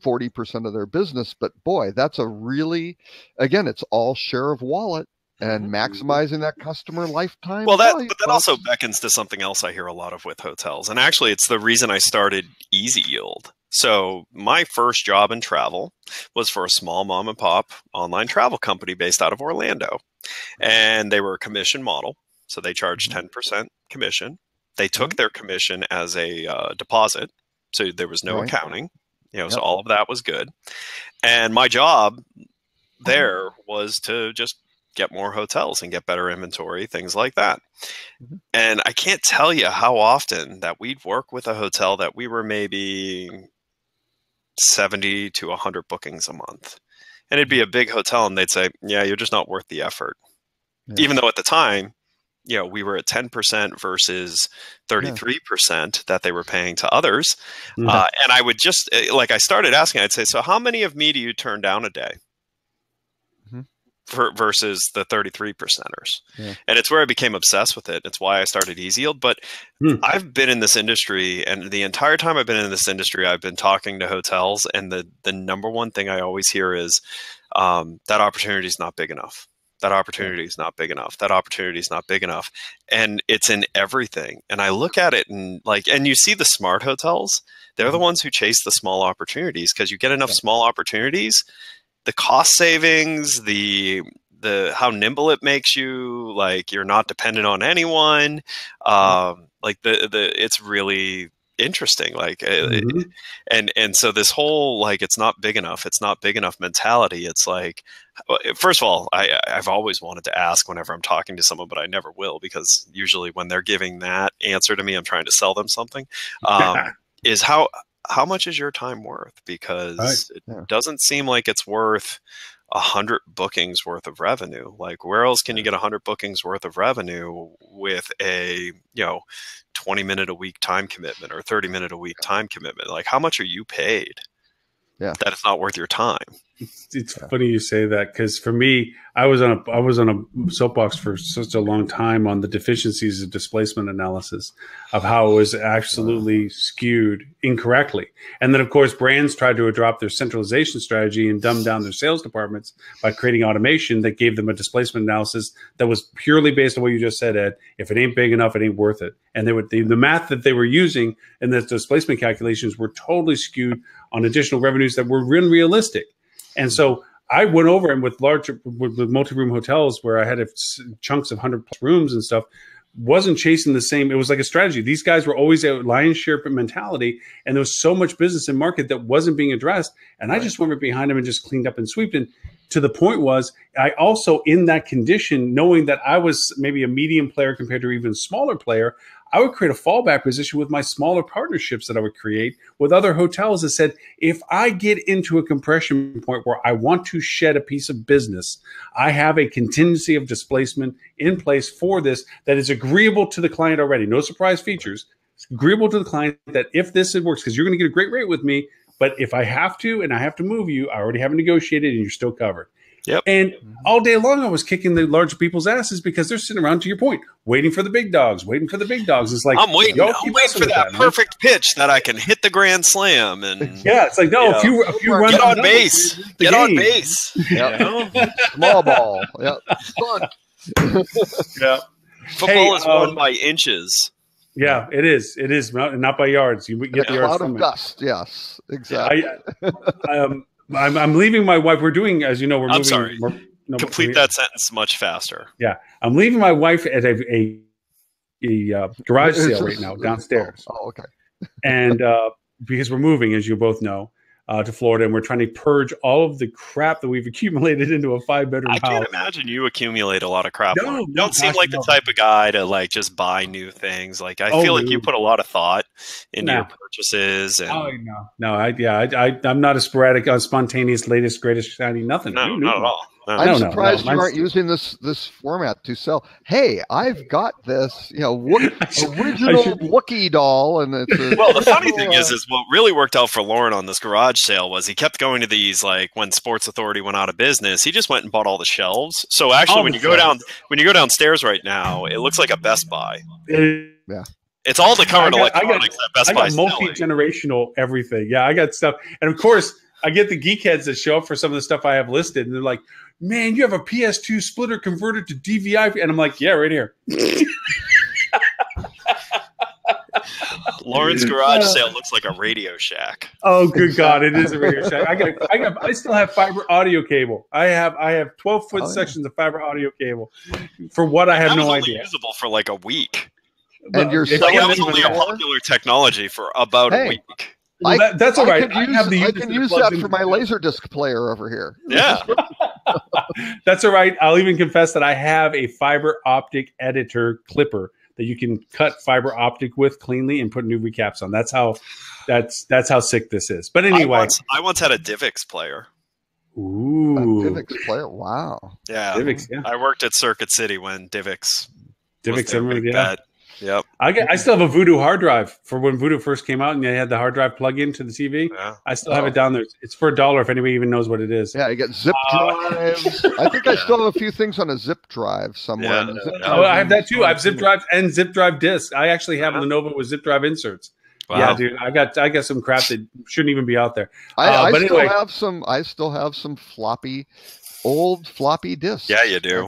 40% of their business. But boy, that's a really, again, it's all share of wallet and maximizing that customer lifetime. Well, value, but that also beckons to something else I hear a lot of with hotels. And actually, it's the reason I started Easy Yield. So my first job in travel was for a small mom and pop online travel company based out of Orlando. And they were a commission model. So they charged 10% commission. They took their commission as a deposit. So there was no accounting, so all of that was good. And my job there was to just get more hotels and get better inventory, things like that. And I can't tell you how often that we'd work with a hotel that we were maybe 70 to 100 bookings a month. And it'd be a big hotel and they'd say, yeah, you're just not worth the effort. Even though at the time, we were at 10% versus 33% that they were paying to others. And I would just, I started asking, I'd say, so how many of me do you turn down a day? Versus the 33 percenters. And it's where I became obsessed with it. It's why I started Easy Yield. But I've been in this industry, and the entire time I've been in this industry, I've been talking to hotels, and the number one thing I always hear is that opportunity is not big enough. That opportunity is not big enough. That opportunity is not big enough. And it's in everything. And I look at it and and you see the smart hotels, they're the ones who chase the small opportunities, because you get enough small opportunities, the cost savings, the how nimble it makes you, you're not dependent on anyone. It's really interesting. And so this whole, it's not big enough mentality. It's first of all, I've always wanted to ask whenever I'm talking to someone, but I never will, because usually when they're giving that answer to me, I'm trying to sell them something, is how much is your time worth? Because it doesn't seem like it's worth 100 bookings worth of revenue. Where else can you get 100 bookings worth of revenue with a 20-minute a week time commitment or 30-minute a week time commitment? How much are you paid? That it's not worth your time. It's funny you say that, because for me, I was on a soapbox for such a long time on the deficiencies of displacement analysis, of how it was absolutely skewed incorrectly. And then, of course, brands tried to adopt their centralization strategy and dumb down their sales departments by creating automation that gave them a displacement analysis that was purely based on what you just said, Ed. If it ain't big enough, it ain't worth it. And the math that they were using in the displacement calculations were totally skewed on additional revenues that were unrealistic. And so I went over and with multi-room hotels where I had chunks of 100+ rooms and stuff, wasn't chasing the same. It was like a strategy. These guys were always a lion's share mentality, and there was so much business in market that wasn't being addressed. And I just went right behind them and just cleaned up and sweeped. And to the point was, I also, in that condition, knowing that I was maybe a medium player compared to even smaller player, I would create a fallback position with my smaller partnerships that I would create with other hotels that said, if I get into a compression point where I want to shed a piece of business, I have a contingency of displacement in place for this that is agreeable to the client already. No surprise features. It's agreeable to the client that if this works, because you're going to get a great rate with me, but if I have to and I have to move you, I already have negotiated and you're still covered. Yep. And all day long, I was kicking the large people's asses because they're sitting around, to your point, waiting for the big dogs. It's like, I'm waiting for that perfect pitch that I can hit the grand slam. And it's like, no, if you run get on base, get on base. Small ball. Fun. Football is won by inches. Yeah, it is. It is not by yards. You get the yards from it. Dust. Yes, exactly. I'm leaving my wife. We're doing, as you know, we're moving. I'm sorry. Complete that sentence much faster. Yeah. I'm leaving my wife at a garage sale right now downstairs. Oh, okay. And because we're moving, as you both know, to Florida, and we're trying to purge all of the crap that we've accumulated into a 5-bedroom house. I can't imagine you accumulate a lot of crap. You don't seem like the type of guy to just buy new things. I feel like you put a lot of thought into your purchases. And I'm not a sporadic, spontaneous, latest, greatest, shiny, nothing. No, not at all. No. I'm surprised you aren't using this format to sell. Hey, I've got this, original Wookiee doll, and it's well. The funny thing is what really worked out for Lauren on this garage sale was he kept going to these when Sports Authority went out of business. He just went and bought all the shelves. So actually, when you go downstairs right now, it looks like a Best Buy. Yeah. It's all the current electronics that Best Buy. I got multi-generational everything. Yeah, I got stuff, and of course, I get the geekheads that show up for some of the stuff I have listed, and they're like, "Man, you have a PS2 splitter converted to DVI," and I'm like, "Yeah, right here." Lauren's garage sale looks like a Radio Shack. Oh, good God! It is a Radio Shack. I still have fiber audio cable. I have 12-foot sections of fiber audio cable. For what, I have no idea. Usable for like a week. And you're that was only a popular technology for about a week. Well, that's all right. I can use that for my Laserdisc player over here. Yeah. That's all right. I'll even confess that I have a fiber optic editor clipper that you can cut fiber optic with cleanly and put new recaps on. That's how sick this is. But anyway, I once had a DivX player. Ooh, a DivX player. Wow. Yeah. DivX, yeah. I worked at Circuit City when DivX. Yeah. Yep. I still have a Voodoo hard drive for when Voodoo first came out, and they had the hard drive plug in to the TV. Yeah. I still have it down there. It's for $1 if anybody even knows what it is. Yeah, you get zip drives. I think I still have a few things on a zip drive somewhere. Yeah. I have that too. I have zip drives and zip drive discs. I actually have Lenovo with zip drive inserts. Wow. Yeah, dude, I got some crap that shouldn't even be out there. I still have some old floppy disks. Yeah, you do.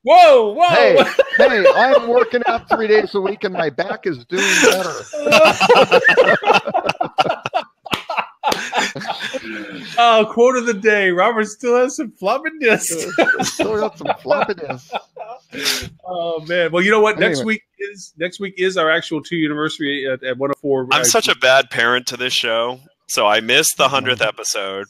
Whoa! Hey, I'm working out 3 days a week, and my back is doing better. Oh, quote of the day: Robert still has some floppy disks. Still got some floppy disks. Oh man! Well, you know what? Anyway. Next week is our actual 2 anniversary at 104. I'm such a bad parent to this show, so I missed the 100th episode.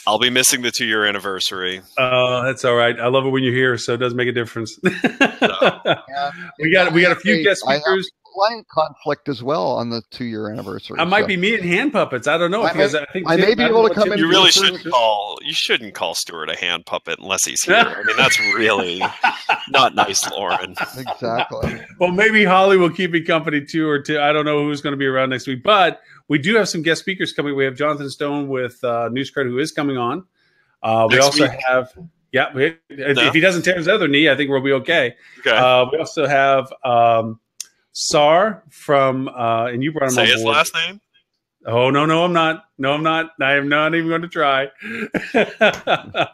I'll be missing the 2-year anniversary. Oh, that's all right. I love it when you're here, so it does make a difference. We got a few guest speakers. Client conflict as well on the 2-year anniversary. I might be me and hand puppets. I don't know because I think I may be able to come in. You really shouldn't call Stuart a hand puppet unless he's here. I mean, that's really not nice, Lauren. Exactly. Well, maybe Holly will keep me company too, or two. I don't know who's going to be around next week, but we do have some guest speakers coming. We have Jonathan Stone with NewsCred, who is coming on. We also have. Yeah, if he doesn't tear his other knee, I think we'll be okay. We also have Sar from, and you brought him on board. Say his last name? Oh, no, I'm not. No, I'm not. I am not even going to try.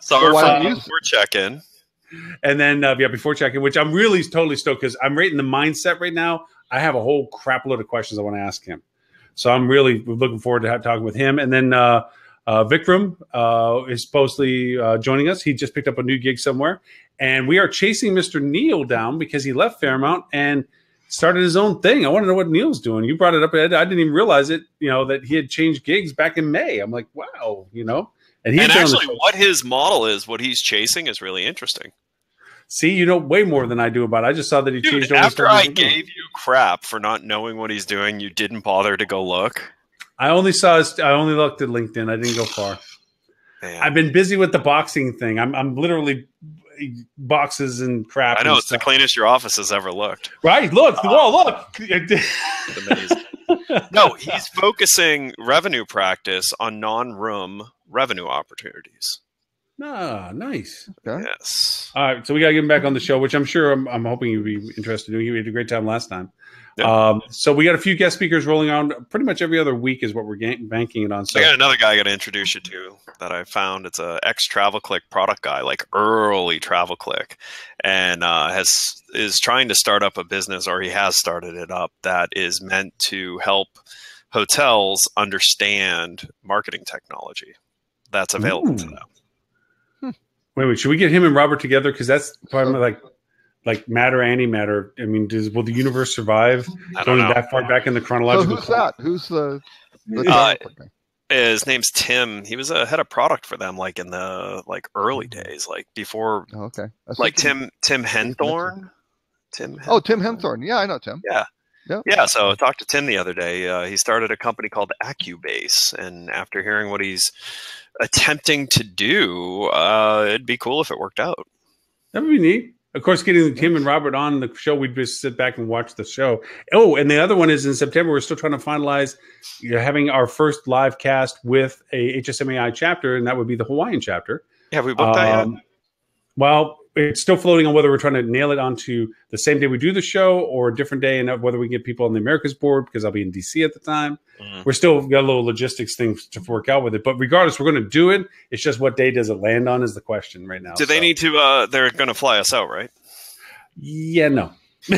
Sar from Before Check-In. And then, before check-in, which I'm really totally stoked because I'm right in the mindset right now. I have a whole crap load of questions I want to ask him. So I'm really looking forward to talking with him. And then Vikram is supposedly joining us. He just picked up a new gig somewhere. And we are chasing Mr. Neil down because he left Fairmount and started his own thing. I want to know what Neil's doing. You brought it up, Ed. I didn't even realize it, that he had changed gigs back in May. I'm like, wow, And actually what his model is, what he's chasing is really interesting. See, you know way more than I do about it. I just saw that he changed. After I gave you crap for not knowing what he's doing, you didn't bother to go look. I only looked at LinkedIn. I didn't go far. Man. I've been busy with the boxing thing. I'm literally boxes and crap. I know it's the cleanest your office has ever looked. Right? Look, look. It's amazing. No, he's focusing revenue practice on non-room revenue opportunities. Ah, nice. Okay. Yes. All right, so we got to get him back on the show, which I'm sure I'm hoping you'd be interested in. You had a great time last time. Yeah. So we got a few guest speakers rolling on pretty much every other week is what we're banking it on. So I got another guy I got to introduce you to that I found. It's a ex-TravelClick product guy, like early TravelClick, and is trying to start up a business, or he has started it up, that is meant to help hotels understand marketing technology that's available to them. Wait, should we get him and Robert together? Because that's probably like matter, antimatter. I mean, will the universe survive going that far back in the chronological? So who's that? Who's the his name's Tim. He was a head of product for them, like in the early days, like before. Oh, okay. Like Tim Henthorne. Tim Henthorne. Yeah, I know Tim. Yeah. Yep. Yeah, so I talked to Tim the other day. He started a company called AccuBase, and after hearing what he's attempting to do, it'd be cool if it worked out. That would be neat. Of course, getting Tim and Robert on the show, we'd just sit back and watch the show. Oh, and the other one is in September. We're still trying to finalize having our first live cast with a HSMAI chapter, and that would be the Hawaiian chapter. Yeah, we booked that yet? Well, it's still floating on whether we're trying to nail it onto the same day we do the show or a different day, and whether we can get people on the Americas board because I'll be in DC at the time. We're still got a little logistics things to work out with it, but regardless, we're going to do it. It's just what day does it land on is the question right now. Do they need to? They're going to fly us out, right? Yeah, no. hey,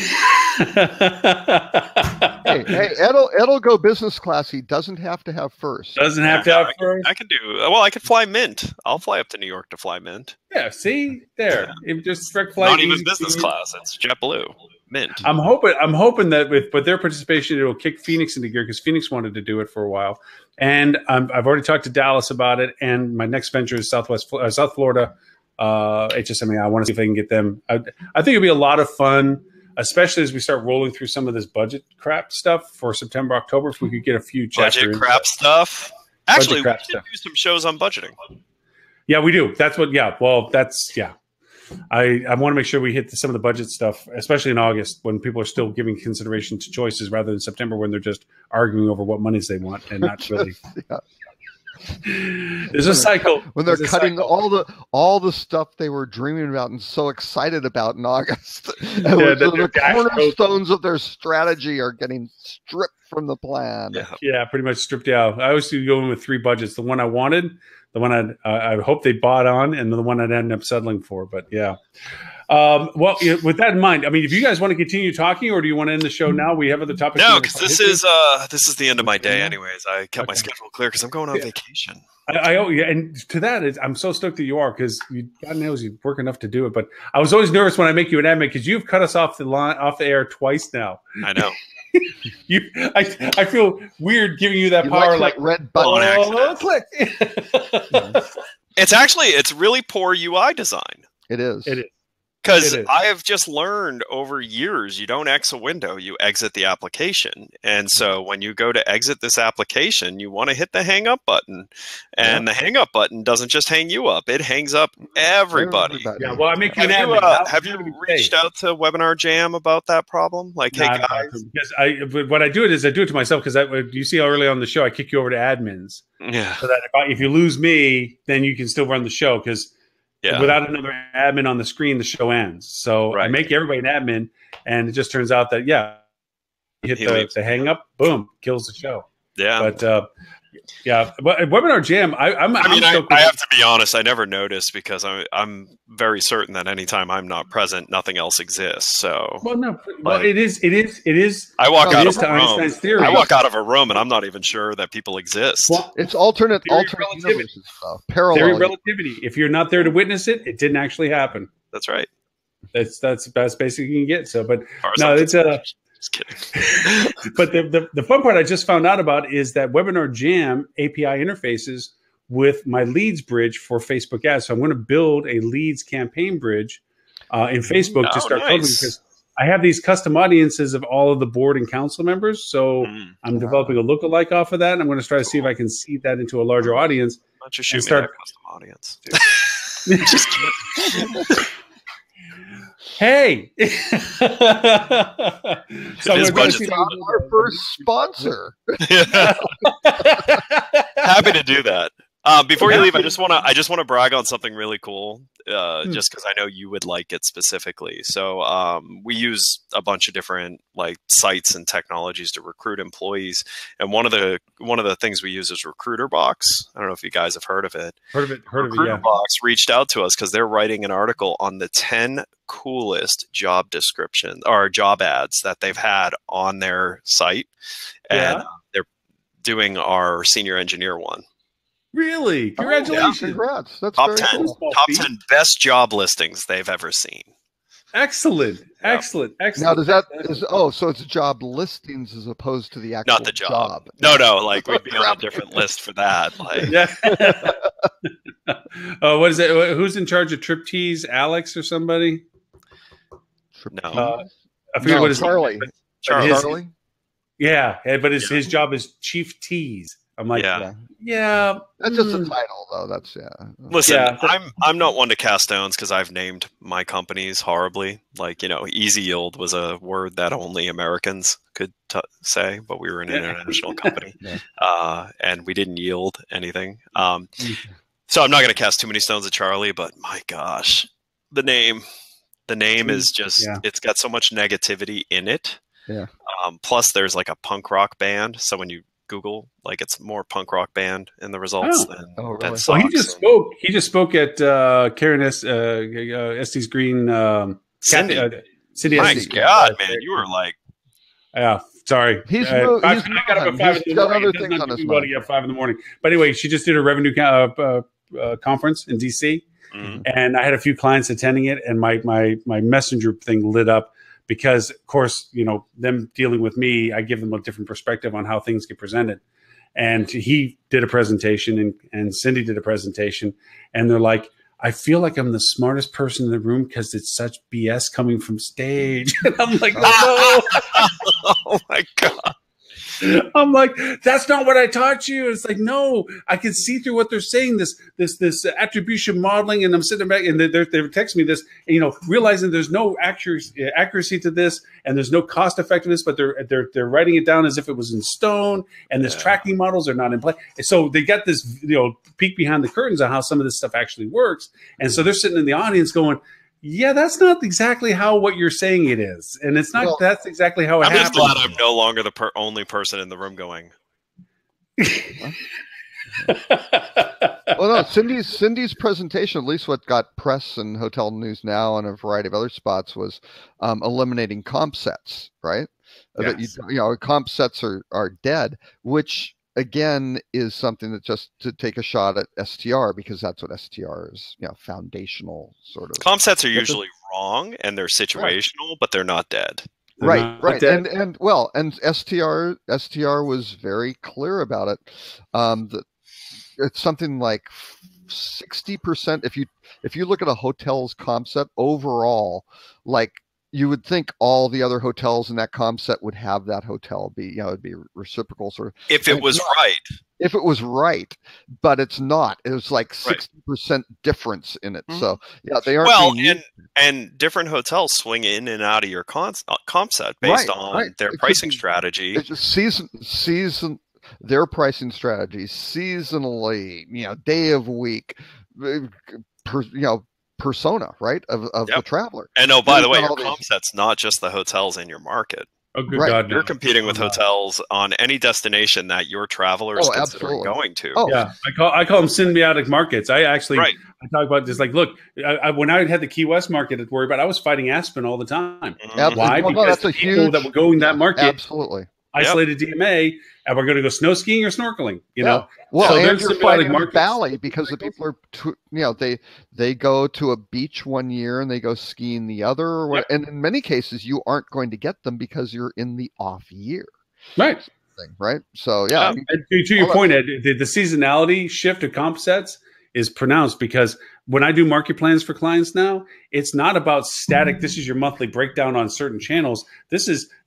Ed'll go business class. He doesn't have to have first. Doesn't have to have first. I can do. Well, I could fly Mint. I'll fly up to New York to fly Mint. Yeah, see there. Yeah. Just direct flight. Not even business class. It's JetBlue. Mint. I'm hoping that with their participation, it'll kick Phoenix into gear because Phoenix wanted to do it for a while, and I've already talked to Dallas about it. And my next venture is South Florida. HSMA. I want to see if I can get them. I think it'll be a lot of fun, especially as we start rolling through some of this budget crap stuff for September, October. If we could get a few budget crap stuff. Actually, we should do some shows on budgeting. Yeah, we do. That's what. Yeah. Well, that's yeah. I want to make sure we hit some of the budget stuff, especially in August when people are still giving consideration to choices rather than September when they're just arguing over what monies they want and not really. Yeah. There's a cycle when they're cutting all the stuff they were dreaming about and so excited about in August. The cornerstones of their strategy are getting stripped from the plan. Yeah, pretty much stripped out. I always do go in with 3 budgets: the one I wanted, the one I hope they bought on, and the one I'd end up settling for. But yeah. Well, with that in mind, I mean, if you guys want to continue talking, or do you want to end the show now? We have other topics. No, because this is the end of my day, anyways. I kept my schedule clear because I'm going on vacation. And to that, I'm so stoked that you are because God knows you work enough to do it. But I was always nervous when I make you an admin because you've cut us off the air twice now. I know. I feel weird giving you that power, like red button. Oh, click. It's really poor UI design. It is. Because I have just learned over years, you don't exit a window, you exit the application. And so when you go to exit this application, you want to hit the hang up button. And the hang up button doesn't just hang you up, it hangs up everybody. Yeah, well, I make you an admin. Have you reached out to Webinar Jam about that problem? Like, hey, guys. Because what I do is I do it to myself because you see how early on the show I kick you over to admins. Yeah. So that if you lose me, then you can still run the show because without another admin on the screen, the show ends. So I make everybody an admin, and it just turns out that you hit the hang up, boom, kills the show. Yeah, but but Webinar Jam, I have to be honest. I never noticed because I'm very certain that anytime I'm not present, nothing else exists. So it is. I walk out of a room. I walk out of a room, and I'm not even sure that people exist. Well, it's alternate relativity stuff. Parallel theory relativity. If you're not there to witness it, it didn't actually happen. That's right. That's the best basic you can get. So, but no, it's just kidding. But the fun part I just found out about is that Webinar Jam API interfaces with my leads bridge for Facebook ads. So I'm going to build a leads campaign bridge in Facebook to start coding because I have these custom audiences of all of the board and council members. So I'm developing a lookalike off of that. And I'm going to try to see if I can seed that into a larger audience. Why don't you shoot me that custom audience? Just kidding. Hey, so our first sponsor. Happy to do that. Before you leave, I just want to brag on something really cool, just because I know you would like it specifically. So we use a bunch of different sites and technologies to recruit employees, and one of the things we use is RecruiterBox. I don't know if you guys have heard of it. RecruiterBox reached out to us because they're writing an article on the 10 coolest job descriptions or job ads that they've had on their site, and they're doing our senior engineer one. Really? Congratulations. Congrats. That's top very 10. Cool. Top 10 best job listings they've ever seen. Excellent. Yeah. Excellent. Now, so it's job listings as opposed to the actual Not the job. No, we'd be on a different list for that. What is it? Who's in charge of Triptease? Alex or somebody? No. I forget what his Charlie. Charlie? Yeah, but his job is Chief Tease. I'm like, yeah. That's just a title, though. That's Listen, I'm not one to cast stones because I've named my companies horribly. Easy Yield was a word that only Americans could say, but we were an international company, and we didn't yield anything. So I'm not going to cast too many stones at Charlie, but my gosh, The name is just, it's got so much negativity in it. Yeah. Plus there's like a punk rock band. So when you Google, like, it's more punk rock band in the results than really? Well, he just spoke at Karen Estes Green. Cindy. Cindy My Estes. God, man, you were like, yeah. Sorry, he's I got up at 5 in the morning. other things on his mind. At 5 in the morning. But anyway, she just did a revenue conference in DC, and I had a few clients attending it, and my messenger thing lit up because, of course, you know, them dealing with me, I give them a different perspective on how things get presented. And he did a presentation, and Cindy did a presentation, and they're like, I feel like I'm the smartest person in the room because it's such BS coming from stage. And I'm like, no. oh my God. I'm like, that's not what I taught you. It's like, no, I can see through what they're saying, this attribution modeling. And I'm sitting back and they're texting me this, and, you know, realizing there's no accuracy to this and there's no cost effectiveness, but they're writing it down as if it was in stone, and this tracking models are not in play. So they got this, you know, peek behind the curtains on how some of this stuff actually works. And so they're sitting in the audience going, yeah, that's not exactly how what you're saying it is. And it's not, that's exactly how it happens. I'm just glad I'm no longer the only person in the room going. Well, no, Cindy's presentation, at least what got press and Hotel News Now and a variety of other spots, was eliminating comp sets, right? Yes. That you know, comp sets are dead, which again is something that just to take a shot at STR, because that's what STR is, you know, foundational sort of. Comp sets are usually wrong and they're situational, but they're not dead. Right. And STR was very clear about it. That it's something like 60%. If you look at a hotel's comp set overall, like, you would think all the other hotels in that comp set would have that hotel be, you know, it'd be reciprocal sort of. If it was right. If it was right, but it's not. It was like 60% difference in it. So yeah, they aren't. Well, and different hotels swing in and out of your comp set based on their pricing strategy. It's just season. Their pricing strategy seasonally, you know, day of week, persona, right, of the traveler. And by the way, your comp set's not just the hotels in your market. Oh, good God! You're competing with hotels on any destination that your traveler is considering going to. Yeah, I call them symbiotic markets. I actually I talk about this. Like, look, when I had the Key West market to worry about, I was fighting Aspen all the time. Why? Because that's the people that were going that market, absolutely isolated DMA, and we're going to go snow skiing or snorkeling. You know, well, so and you're fighting in Valley because the people are, they go to a beach one year and they go skiing the other, and in many cases you aren't going to get them because you're in the off year, right? So and to your point, Ed, the seasonality shift of comp sets is pronounced because when I do market plans for clients now, it's not about static. This is your monthly breakdown on certain channels.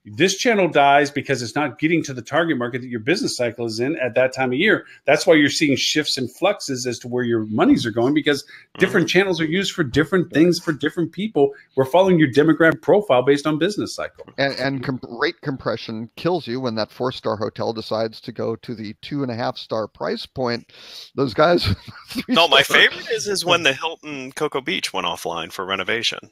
This channel dies because it's not getting to the target market that your business cycle is in at that time of year. That's why you're seeing shifts and fluxes as to where your monies are going, because different channels are used for different things for different people. We're following your demographic profile based on business cycle. And rate compression kills you when that 4-star hotel decides to go to the 2.5-star price point. Those guys. No, my favorite is when the Hilton Cocoa Beach went offline for renovation.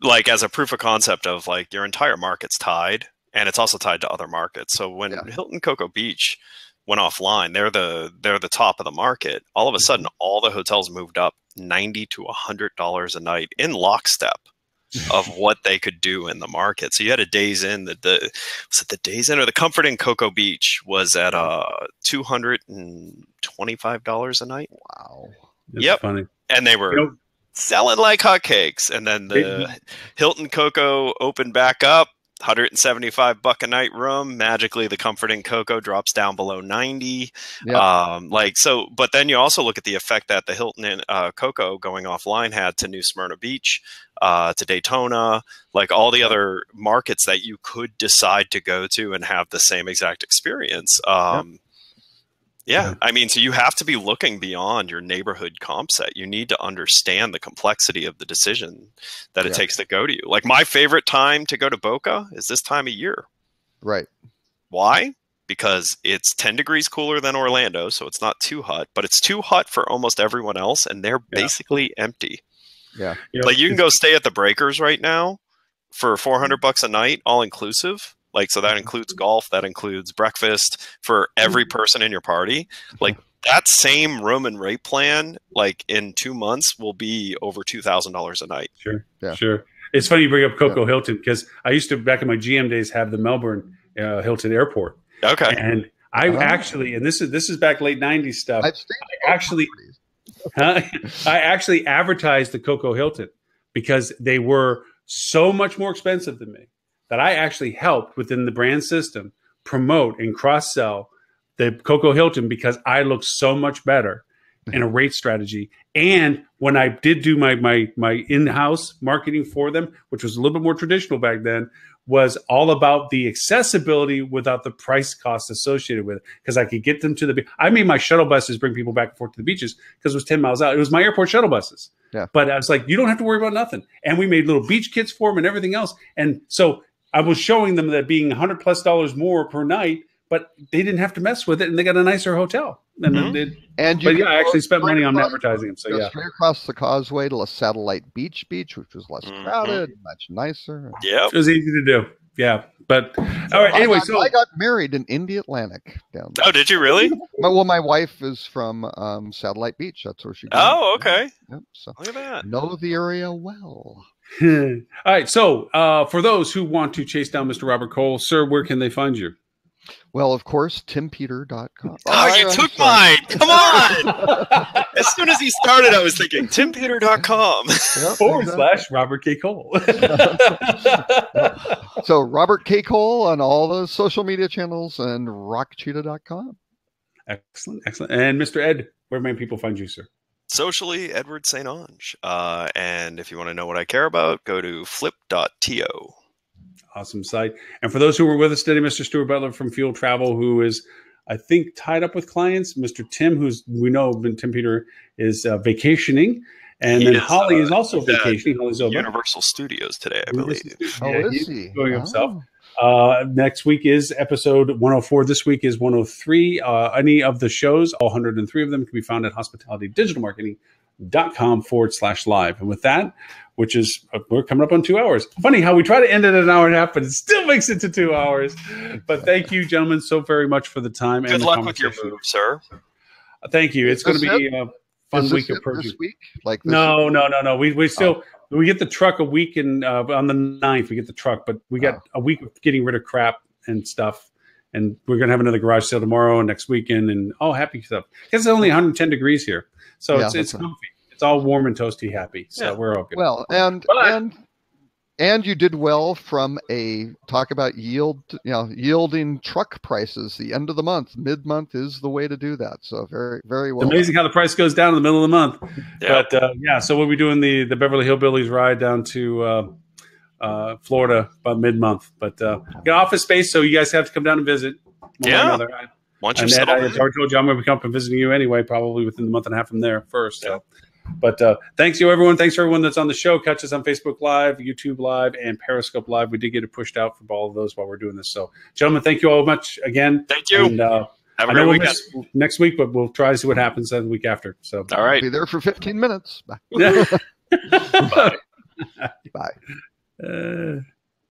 Like, as a proof of concept of, like, your entire market's tied, and it's also tied to other markets. So when Hilton Cocoa Beach went offline, they're the top of the market. All of a sudden, all the hotels moved up $90 to $100 a night in lockstep of what they could do in the market. So you had a Days Inn. Was it the Days Inn or the Comfort Inn Cocoa Beach was at $225 a night. Wow. That's funny. And they were selling like hotcakes. And then the Hilton Cocoa opened back up, $175 a night room. Magically, the Comfort Inn Cocoa drops down below 90. But then you also look at the effect that the Hilton Inn Cocoa going offline had to New Smyrna Beach, to Daytona, like all the other markets that you could decide to go to and have the same exact experience. I mean, so you have to be looking beyond your neighborhood comp set. You need to understand the complexity of the decision that it takes to go to you. Like, my favorite time to go to Boca is this time of year. Right. Why? Because it's 10 degrees cooler than Orlando, so it's not too hot, but it's too hot for almost everyone else, and they're basically empty. Yeah. Like you can go stay at the Breakers right now for $400 a night, all inclusive. Like, so that includes golf, that includes breakfast for every person in your party. Like that same room and rate plan, like in 2 months will be over $2,000 a night. Sure. Yeah. Sure. It's funny you bring up Coco Hilton because I used to, back in my GM days, have the Melbourne Hilton Airport. Okay. And I actually, and this is back late 90s stuff. I actually advertised the Coco Hilton because they were so much more expensive than me that I actually helped within the brand system promote and cross-sell the Coco Hilton because I looked so much better in a rate strategy. And when I did do my in-house marketing for them, which was a little bit more traditional back then, was all about the accessibility without the price cost associated with it. Because I could get them to the beach. I made my shuttle buses bring people back and forth to the beaches because it was 10 miles out. It was my airport shuttle buses. Yeah. But I was like, you don't have to worry about nothing. And we made little beach kits for them and everything else. And so I was showing them that being $100+ more per night, but they didn't have to mess with it, and they got a nicer hotel. And I actually spent money on advertising them. So straight across the causeway to a Satellite Beach, which was less crowded, much nicer. Yeah, it was easy to do. Yeah, but all right. Anyway, I got married in Indy Atlantic down there. Oh, did you really? Well, my wife is from Satellite Beach. That's where she. Oh, okay. Yep, so look at that. Know the area well. All right. So, for those who want to chase down Mr. Robert Cole, sir, where can they find you? Well, of course, timpeter.com. Oh, you took mine. Come on. As soon as he started, I was thinking timpeter.com. / Robert K. Cole. So Robert K. Cole on all the social media channels and rockcheetah.com. Excellent. Excellent. And Mr. Ed, where may people find you, sir? Socially, Edward St. Onge. And if you want to know what I care about, go to flip.to. Awesome site. And for those who were with us today, Mr. Stuart Butler from Fuel Travel, who is, I think, tied up with clients. Mr. Tim, who's we know Tim Peter is vacationing. And then Holly is also vacationing. Holly's over Universal Studios today, I believe. Is he? Going himself. Next week is episode 104. This week is 103. Any of the shows, all 103 of them, can be found at hospitalitydigitalmarketing.com/live. And with that, which is, we're coming up on 2 hours. Funny how we try to end it at an hour and a half, but it still makes it to 2 hours. But thank you, gentlemen, so very much for the time. Good luck with your move, sir. Thank you. It's going to be a fun week of purchasing. This week? Like this No. We still we get the truck a week on the 9th. We get the truck, but we got a week of getting rid of crap and stuff. And we're going to have another garage sale tomorrow and next weekend and all happy stuff. It's only 110 degrees here, so it's comfy. It's all warm and toasty, happy. So we're all good. Well, and you did well from a talk about yielding truck prices. The end of the month, mid-month is the way to do that. So very, very well. It's amazing how the price goes down in the middle of the month. Yeah. But so we'll be doing the Beverly Hillbillies ride down to Florida about mid-month. But get office space, so you guys have to come down and visit. Once you're settled, I told you I'm going to come up and visiting you anyway, probably within the month and a half from there first. So. But thanks to everyone. Thanks for everyone that's on the show. Catch us on Facebook Live, YouTube Live, and Periscope Live. We did get it pushed out for all of those while we're doing this. So, gentlemen, thank you all much again. Thank you. And, have a great weekend. Next week, but we'll try to see what happens the week after. So, all right. Be there for 15 minutes. Bye. Bye. Bye.